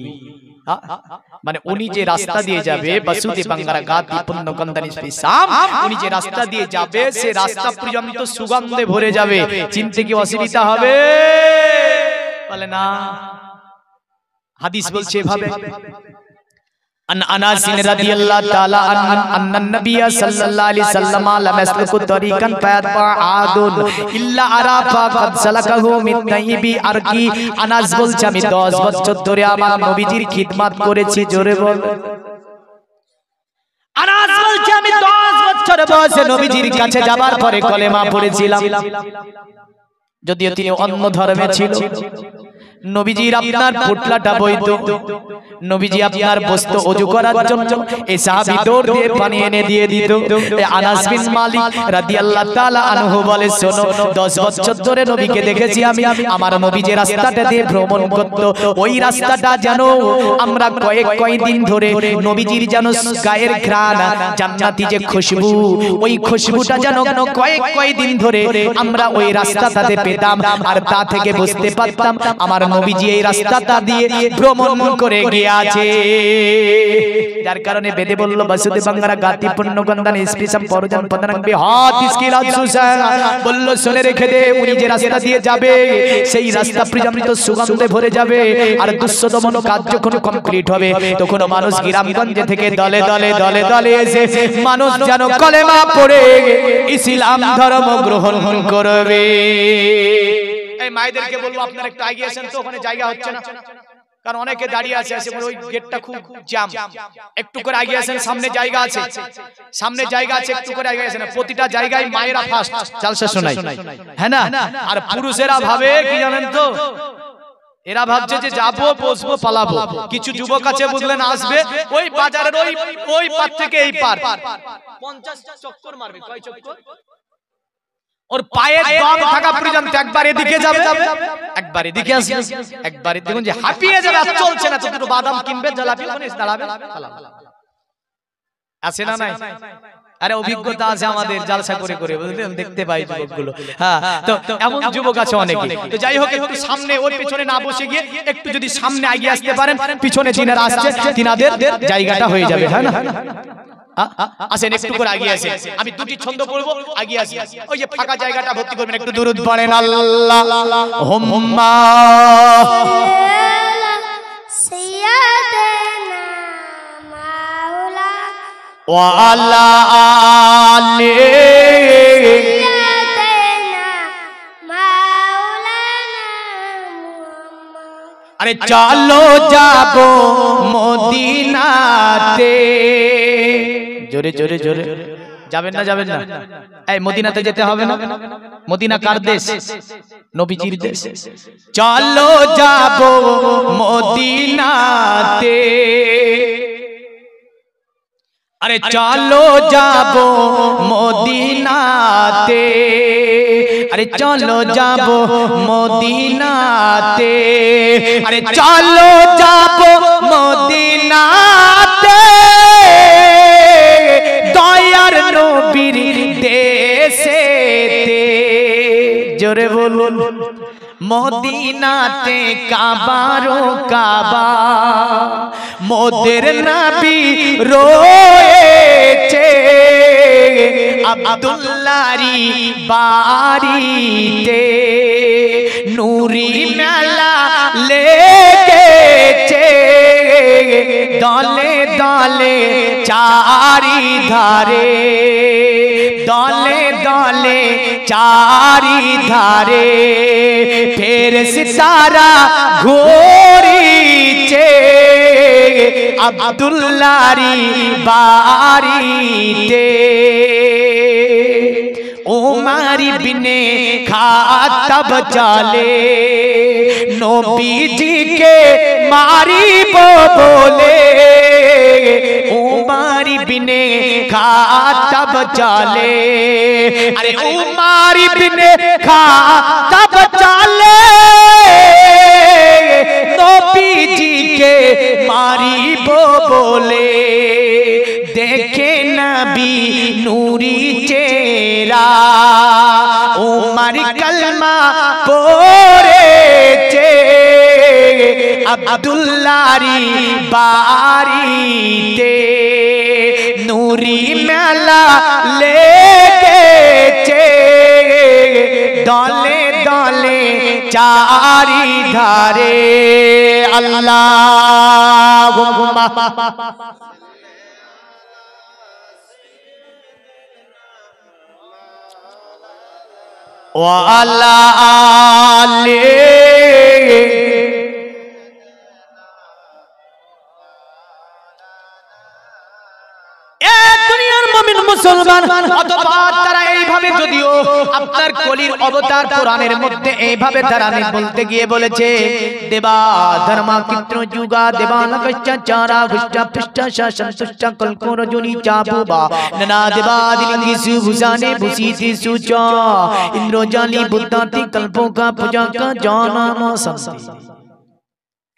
মানে উনি যে রাস্তা দিয়ে যাবে বাসুদে বাংলা গাতি পুণ্য গঙ্গানি শ্রীসাম, উনি যে রাস্তা দিয়ে যাবে সে রাস্তা পর্যন্ত সুগন্ধে ভরে যাবে। চিনতে কি অসুবিধা হবে? বলে না। হাদিস বলছে এভাবে, আন আনাস রাদিয়াল্লাহু তাআলা আন্না নবী সাল্লাল্লাহু আলাইহি ওয়াসাল্লাম লাম ইয়াসলুকু তরিকান ফায়াতবা আদুন ইল্লা আরাফা কাদ সালাকাহু মিন তাইবি আরকি। আনাস বলছে আমি 10 বছর ধরে আমার নবীজির খিদমত করেছি। জোরে বল। আনাস বলছে আমি 10 বছর বয়সে নবীজির কাছে যাবার পরে কলেমা পড়েছিলাম, যদিও তিনি অন্য ধর্মে ছিল। নবীজির আপনার পুটলাটা বইত, নবীজি আপনার বসতো ওযু করার জন্য, এই সাহাবী দৌড় দিয়ে পানি এনে দিয়ে দিত। আনাস বিন মালিক রাদিয়াল্লাহু তাআলা আনহু বলে শোনো 10 বছর ধরে নবীকে দেখেছি আমি, আমার নবী যে রাস্তাটা দিয়ে ভ্রমণ করত ওই রাস্তাটা যেন আমরা কয়েকদিন ধরে নবীজির যেন গায়ের ঘ্রাণ, জান্নাতি যে খুশবু, ওই খুশবুটা যেন কয়েকদিন ধরে আমরা ওই রাস্তাটাতে পেতাম, আর তা থেকে বুঝতে পারতাম আমার নবীজি এই রাস্তাটা দিয়ে ভ্রমণ করে গিয়েছে। যার কারণে বেদে বলল বাসুদে বাংলা গাতি পুণ্য গন্ধান স্পেশাল পরজন পদনাং বিহাত স্কিল সুসা, বলল শুনে রেখে দে উনি যে রাস্তা দিয়ে যাবে সেই রাস্তা পর্যন্ত সুগন্ধে ভরে যাবে। আর দুঃসদমন কাজ যখন কমপ্লিট হবে তখন মানুষ গ্রামগঞ্জ থেকে দলে দলে দলে দলে এসে মানুষ যেন কলেমা পড়ে ইসলাম ধর্ম গ্রহণ করবে। এই মায়েদেরকে বলবো আপনারা একটু এগিয়ে আসেন তো, ওখানে জায়গা হচ্ছে না, কারণ অনেকে দাঁড়িয়ে আছে, ওই গেটটা খুব জ্যাম। একটু করে এগিয়ে আসেন, সামনে জায়গা আছে, সামনে জায়গা আছে, একটু করে এগিয়ে আসেন। প্রতিটা জায়গায় মায়েরা ফার্স্ট জালসা শোনায়, হ্যাঁ না? আর পুরুষেরা ভাবে কি জানেন তো, এরা ভাবছে যে যাবো বসবো পালাবো। কিছু যুবক আছে বুঝলেন, আসবে ওই বাজারের ওই পার থেকে এই পার 50 চক্কর মারবে। কয় চক্কর? ওর পায়ে দম থাকা পর্যন্ত একবার এদিকে যাবে, একবার এদিকে আসবে, একবার দেখুন যে হাঁপিয়ে যাবে, আর চলছে না। তো বাদাম কিনবে, জলাপি ওখানে দাঁড়াবে, আছে না নাই? আরে অভিজ্ঞতা আছে আমাদের, জালসা করে করে বুঝলেন, দেখতে পাই যুবকগুলো। হ্যাঁ, তো এমন যুবক আছে অনেকে। তো যাই হোক, একটু সামনে ওর পিছনে না বসে গিয়ে একটু যদি সামনে এগিয়ে আসতে পারেন, পিছনে যিনারা আসছে তিনাদের জায়গাটা হয়ে যাবে, হ্যাঁ না? আসেন একটু করে আগিয়ে আসেন, আমি দুটি ছন্দ পড়বো, আগিয়ে আসি। ওই যে ফাঁকা জায়গাটা ভর্তি করবেন, একটু দুরূদ পড়েন। আল্লাহুম্মা সাইয়্যিদানা মাওলানা ওয়া আলা আলি সাইয়্যিদানা মাওলানা মুহাম্মদ। আরে চলো যাবো মদিনাতে। জোরে জোরে জোরে যাবেন না, যাবেন না? এই মদিনাতে যেতে হবে না? মদিনা কার দেশ? নবীজির দেশ। চলো যাবো মদিনাতে, আরে চলো যাবো মদিনাতে, আরে চলো যাবো মদিনাতে, আরে চলো যাবো মদিনাতে, দয়ার নবীর দেশেতে। জোরে বলুন। মদিনাতে কাবারো কাবা, মোদের নবী রয়েছে, আব্দুল্লাহরি বাড়িতে নূরি মেলা লেগেছে দলে দলে চারি ধারে দলে দলে চারি ধারে ফেরেশতারা ঘুরিছে আব্দুল্লাহরি বাড়িতে উমর ইবনে খাত্তাব চলে নবীজিকে মারিব বলে উমর ইবনে খাত্তাব চলে আরে উমর ইবনে খাত্তাব চলে নবীজিকে মারিব বলে দেখে নবী নূরি চেহারা উমর কলমা পড়েছে আব্দুল্লাহরি বাড়িতে নূরি মেলা লেগেছে দলে দলে চারি ধারে আল্লাহুম্মা ওয়ালা আলে মুসলমান অথবা তারা এইভাবে যদিও আপনার কলির অবতার কোরআনের মধ্যে এইভাবে দাঁড়ানে বলতে গিয়ে বলেছে দেবা ধর্মা কিত্র যুগা দেবা লকচ্চা চারা হুষ্টা পৃষ্টা শাসন সুষ্টা কলকর জনি চাবুবা ননা দেবা দিলিঙ্গি সুভুজানে ভুসিতি সুচা ইন্দ্রজালি বুদ্ধাতি কল্পকা পূজা কা জানাম শান্তি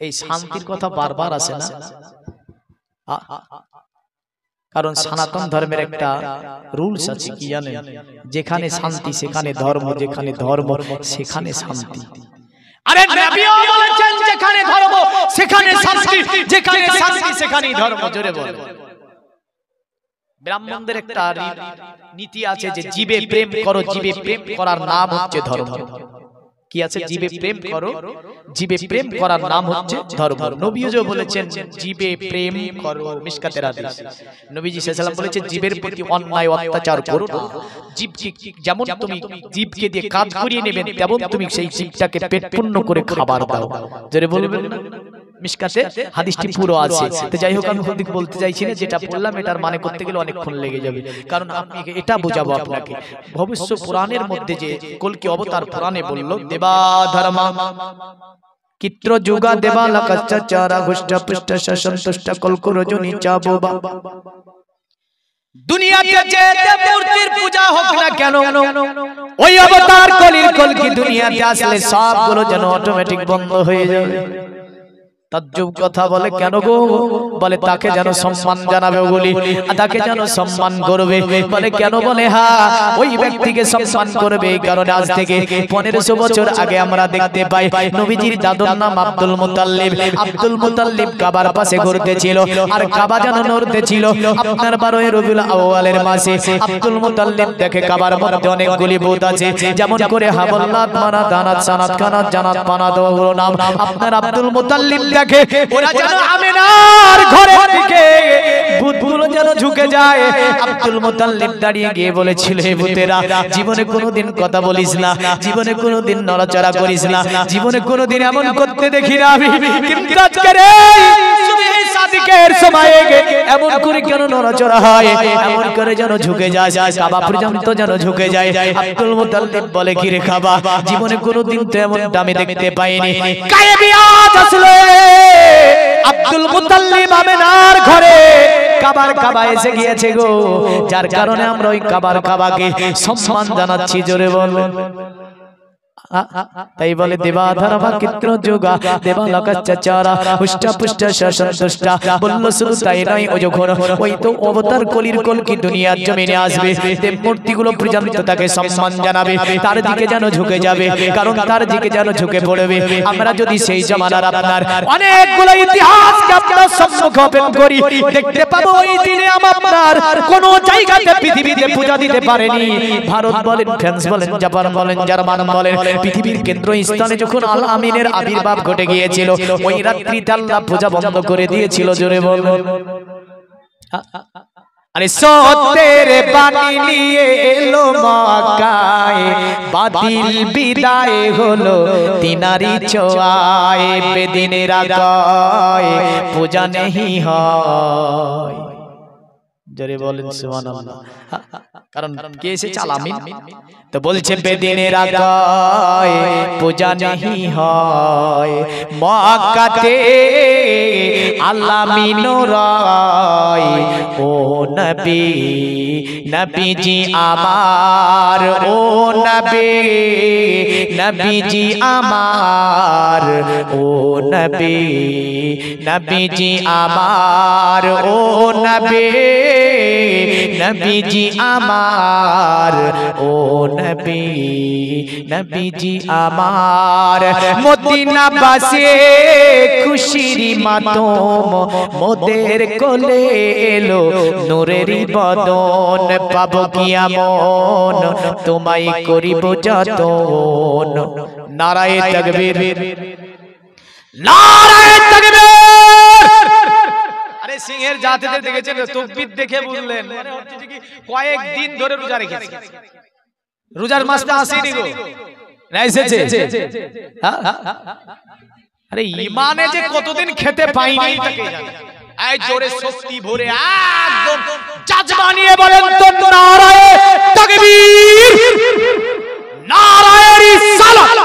এই শান্তির কথা বারবার আসে না কারণ সনাতন ধর্মের একটা রুলস আছে কি জানেন যেখানে শান্তি সেখানে ধর্ম যেখানে ধর্ম সেখানে শান্তি আরে নবীও বলেছেন যেখানে ধর্ম সেখানে শান্তি যেখানে শান্তি সেখানেই ধর্ম জোরে বলেন ব্রাহ্মণদের একটা নীতি আছে যে জীবে প্রেম করো জীবে প্রেম করার নাম হচ্ছে ধর্ম কি আছে জীবে প্রেম করো জীবে প্রেম করার নাম হচ্ছে ধর্ম নবীও বলেছেন জীবে প্রেম করো মিশকাতের হাদিস নবীজি সাল্লাল্লাহু আলাইহি ওয়াসাল্লাম বলেছেন জীবের প্রতি অন্যায় অত্যাচার করো না জীবকে যেমন তুমি জীবকে দিয়ে কাজ করিয়ে নেবেন তেমন তুমি সেই জীবটাকে পেট পূর্ণ করে খাবার দাও জোরে বলবেন না মিশকাতে হাদিসটি পুরো আছে তো যাই হোক আমি বলতে চাইছি না যেটা বললাম এটার মানে করতে গেলে অনেকক্ষণ লেগে যাবে কারণ আমি এটা বোঝাবো আপনাকে ভবিষ্য পুরাণের মধ্যে যে কলকি অবতার পুরাণে বলল দেবা ধর্মা কিত্র যুগা দেবা লকচ্চা চারা হুষ্টা পুষ্টা সন্তুষ্ট কলক রজনী চাবুবা দুনিয়াতে যে মূর্তির পূজা হোক না কেন ওই অবতার কলির কলকি দুনিয়াতে আসলে সবগুলো যেন অটোমেটিক বন্ধ হয়ে যাবে তাজ্জব কথা বলে কেন গো বলে তাকে যেন সম্মান জানাবে বলি তাকে যেন সম্মান করবে বলে কেন বলে হ্যাঁ ওই ব্যক্তিকে সম্মান করবে এই কারণে আজ থেকে 1500 বছর আগে আমরা দেখতে পাই নবীজির দাদুর নাম আব্দুল মুতাল্লিব কাবার পাশে ঘুরতেছিল আর কাবা যেন নড়তেছিল আপনার 12 রবিউল আউয়ালের মাসে আব্দুল মুতাল্লিব দেখে কাবার মধ্যে অনেকগুলি ভূত আছে যেমন করে হাবল্লাত মানাত দানাত সানাত কানাত জানাত পানাত ওগুলো নাম আপনার আব্দুল মুতাল্লিব ওরা যেন আমিনার ঘরের দিকে ভূতগুলো যেন ঝুঁকে যায় আব্দুল মুতাল্লিব দাঁড়িয়ে গিয়ে বলেছিল হে ভূতেরা জীবনে কোনোদিন কথা বলিস না জীবনে কোনোদিন নড়াচড়া করিস না জীবনে কোনোদিন এমন করতে দেখি না আমি কিন্তু আজকে রে শুধু এই সাদিকের সময়ে এমন করে কেন নড়াচড়া হয় এমন করে যেন ঝুঁকে যায় কাবা পর্যন্ত যেন ঝুঁকে যায় আব্দুল মুতাল্লিব বলে কি রে কাবা জীবনে কোনোদিন তো এমনটা আমি দেখতে পাইনি গায়েবী আজ আসলে আব্দুল মুতাল্লিব আমিনার ঘরে কাবা এসে গিয়েছে গো যার কারণে আমরা ওই কাবাকে সম্মান জানাচ্ছি জোরে বলবেন তাই বলে দেবাধার মাকিত্র যোগা দেবালকাচ্চাচারা হুষ্টা পুষ্টা সসন্তুষ্টা বলল শুধু তাই নয় ও যখন ওই তো অবতার কলির কলকি দুনিয়ার জমিনে আসবে দেব মূর্তিগুলো পর্যন্ত তাকে সম্মান জানাবে তার দিকে যেন ঝুঁকে যাবে কারণ তার দিকে যেন ঝুঁকে পড়বে আমরা যদি সেই জমানার আপনার অনেকগুলো ইতিহাসকে আপনার সম্মুখে ওপেন করি দেখতে পাবো ওই দিনে আপনার কোন জায়গাতে পৃথিবীতে পূজা দিতে পারেনি ভারত বলেন ফ্রান্স বলেন জাপান বলেন জার্মান বলেন পৃথিবীর কেন্দ্রস্থানে যখন আল আমিনের আবির্ভাব ঘটে গিয়েছিল ওই রাত্রিতে আল্লাহ পূজা বন্ধ করে দিয়েছিল জোরে বলুন আরে সত্যের বাণী নিয়ে এলো মক্কায় বাতিল বিদায় হলো তিনারি ছোঁয়ায় বেদিনের আগায় পূজা নেই হয় জোরে বলেন সুবহানাল্লাহ কারণ কে এসেছে আল আমিন তো বলছে বেদিনের আগায় পূজা নেই হয় মক্কাতে আল আমিন রায় ও নবী নবীজি আমার ও নবী নবীজি আমার ও নবী নবীজি আমার ও নবী নবীজি আমার ও নবী নবীজি আমার মদিনা বাসে খুশির মাতম মোদের কোলে এলো নূরের বদন পাবো কি আমন তোমায় করিব যতন নারায়ে তাকবীর নারায়ে তাকবীর আরে সিংহের জাতিদের দেখেছেন তাকবীর দেখে বুঝলেন মানে হচ্ছে কি কয়েক দিন ধরে রোজা রেখেছে রোজার মাসটা আসেনি গো না এসেছে আরে ঈমানে যে কতদিন খেতে পাইনি তাকে জানে এই জোরে শক্তি ভরে একদম জাজবা নিয়ে বলেন তো নারায়ে তাকবীর নারায়ে রিসালাত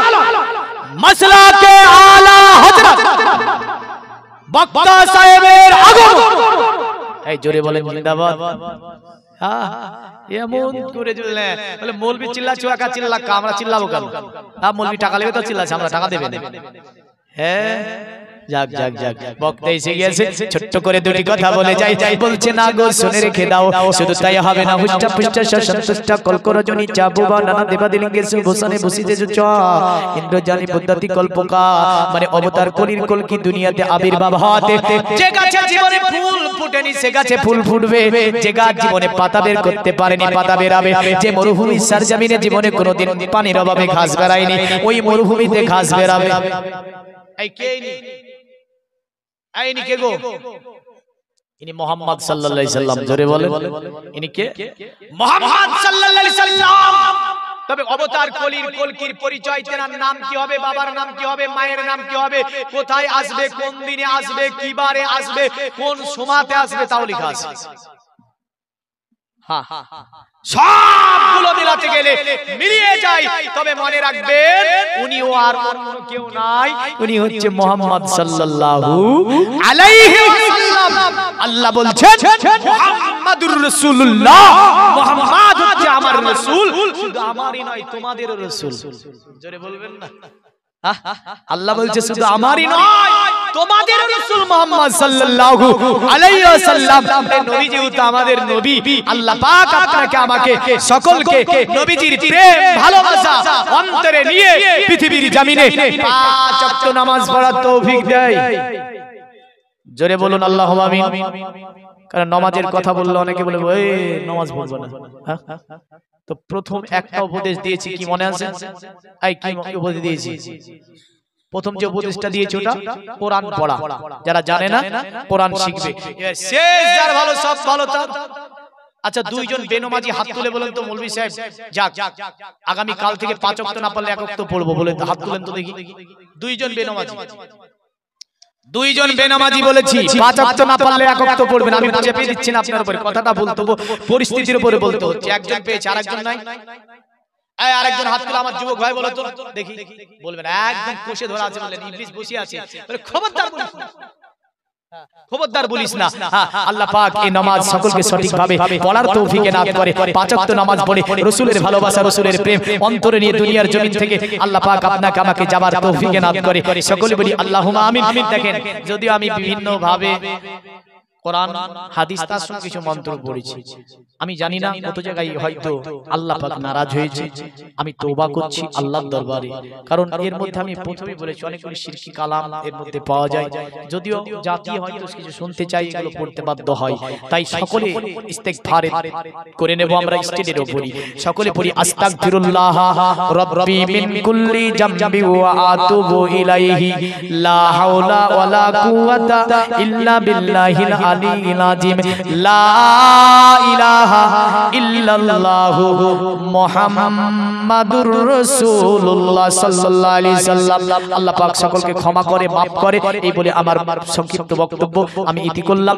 মাসলাকে আলা হযরত বক্তা সাহেবের আগমন এই জোরে বলেন জিন্দাবাদ এমন করে দিলেন বলে মৌলবি চিল্লাছো একা চিল্লা আমরা চিল্লাবো কেন মৌলবি টাকা নেবে তো চিল্লাছে আমরা টাকা দেবেন হ্যাঁ যাক যাক যাক বক্তা এসে গেছে ছোট্ট করে দুটি কথা বলে যাই যাই বলছে না গো শুনে রেখে দাও শুধু তাই হবে না হুষ্টা পুষ্টা সসন্তুষ্টা কলকরজনী চাবুবা নানা দেবাদিলিঙ্গে সুভূষণে ভূষিতে চ ইন্দ্রজানি পদ্ধতি কল্পকা মানে অবতার কলির কলকি দুনিয়াতে আবির্ভাব হতে যে গাছে জীবনে ফুল ফুটেনি সে গাছে ফুল ফুটবে যে গাছ জীবনে পাতা বের করতে পারেনি পাতা বেরাবে যে মরুভূমি সরজমিনে জীবনে কোনোদিন পানির অভাবে ঘাস বেরায়নি ওই মরুভূমিতে ঘাস বেরাবে এই কে ইনি কে গো ইনি মুহাম্মদ সাল্লাল্লাহু আলাইহি সাল্লাম জোরে বলে ইনি কে মুহাম্মদ সাল্লাল্লাহু আলাইহি সাল্লাম তবে অবতার কলির কলকির পরিচয় তেনার নাম কি হবে বাবার নাম কি হবে মায়ের নাম কি হবে কোথায় আসবে কোন দিনে আসবে কি বারে আসবে কোন সময়তে আসবে তাও লেখা আছে হ্যাঁ সবগুলো মিলাতে গেলে মিলিয়ে যায় তবে মনে রাখবেন উনিও আর অন্য কেউ নাই উনি হচ্ছে মুহাম্মদ সাল্লাল্লাহু আলাইহি ওয়াসাল্লাম আল্লাহ বলছেন মুহাম্মাদুর রাসূলুল্লাহ মুহাম্মদ হচ্ছে আমার রাসূল শুধু আমারই নয় তোমাদেরও রাসূল জোরে বলবেন না আল্লাহ বলছে শুধু আমারই নয় তোমাদেরও রাসূল মুহাম্মদ সাল্লাল্লাহু আলাইহি ওয়াসাল্লাম নবী যেহেতু আমাদের নবী আল্লাহ পাক আপনাকে আমাকে সকলকে নবীজির প্রেম ভালোবাসা অন্তরে নিয়ে পৃথিবীর জমিনে পাঁচ ওয়াক্ত নামাজ পড়ার তৌফিক দেয় জোরে বলুন আল্লাহুম্মা আমিন কারণ নামাজের কথা বললে অনেকে বলে ওই নামাজ পড়ব না তো প্রথম একটা উপদেশ দিয়েছি কি মনে আছে এই কি উপদেশ দিয়েছি প্রথম যে উপদেশটা দিয়েছি ওটা কোরআন পড়া যারা জানে না কোরআন শিখবে শেষ যার ভালো সব ভালো তার আচ্ছা দুইজন বেনমাজি হাত তুলে বলেন তো মৌলভী সাহেব যাক আগামী কাল থেকে পাঁচ ওয়াক্ত না পড়লে এক ওয়াক্ত পড়বো বলেন তো হাত তুলেন তো দেখি দুইজন বেনামাজি বলেছি পাঁচ ওয়াক্ত না পড়লে এক ওয়াক্ত পড়বেন আমি চেপে দিচ্ছি না আপনার উপরে কথাটা বলতে পরিস্থিতির উপরে বলতে হচ্ছে একজন পেয়েছে আরেকজন নাই এই আরেকজন হাত তুলে আমার যুবক ভাই বলো তো দেখি বলবেন একদম কোষে ধরা আছে বললেন ইবলিস বসে আছে বলে খবরদার বলুন খবরদার বলিস না। আল্লাহ পাক এই নামাজ সকলকে সঠিকভাবে পড়ার তৌফিক এনাত করে। পাঁচ ওয়াক্ত নামাজ পড়ে রাসূলের ভালোবাসা, রাসূলের প্রেম অন্তরে নিয়ে দুনিয়ার জমিন থেকে আল্লাহ পাক আপনাকে আমাকে যাবার তৌফিক এনাত করে। সকলে বলি আল্লাহুম্মা আমিন। দেখেন, যদিও আমি বিভিন্ন ভাবে কোরআন হাদিস তার সঙ্গে কিছু মন্ত্র পড়েছি, আমি জানি না কত জায়গায় হয়তো আল্লাহ পাক নারাজ হয়েছে। আমি তওবা করছি আল্লাহর দরবারে, কারণ এর মধ্যে আমি প্রথমেই বলেছি অনেকগুলো শিরকি কালাম এর মধ্যে পাওয়া যায়। যদিও জাতি হয়তো কিছু শুনতে চাই, এগুলো পড়তে বাধ্য হয়। তাই সকলে ইস্তেগফার করে নেব। আমরা স্টেজের উপরই সকলে পড়ি আস্তাগফিরুল্লাহ রাব্বি মিন কুল্লি জামবি ওয়া আতুবু ইলাইহি লা হাওলা ওয়ালা কুওয়াতা ইল্লা বিল্লাহিল আলিয়্যিল আযীম লা ইলাহা ইল্লাল্লাহু মুহাম্মাদুর রাসূলুল্লাহ সাল্লাল্লাহু আলাইহি সাল্লাম। আল্লাহ পাক সকলকে ক্ষমা করে, মাফ করে। এই বলে আমার সংক্ষিপ্ত বক্তব্য আমি ইতি করলাম।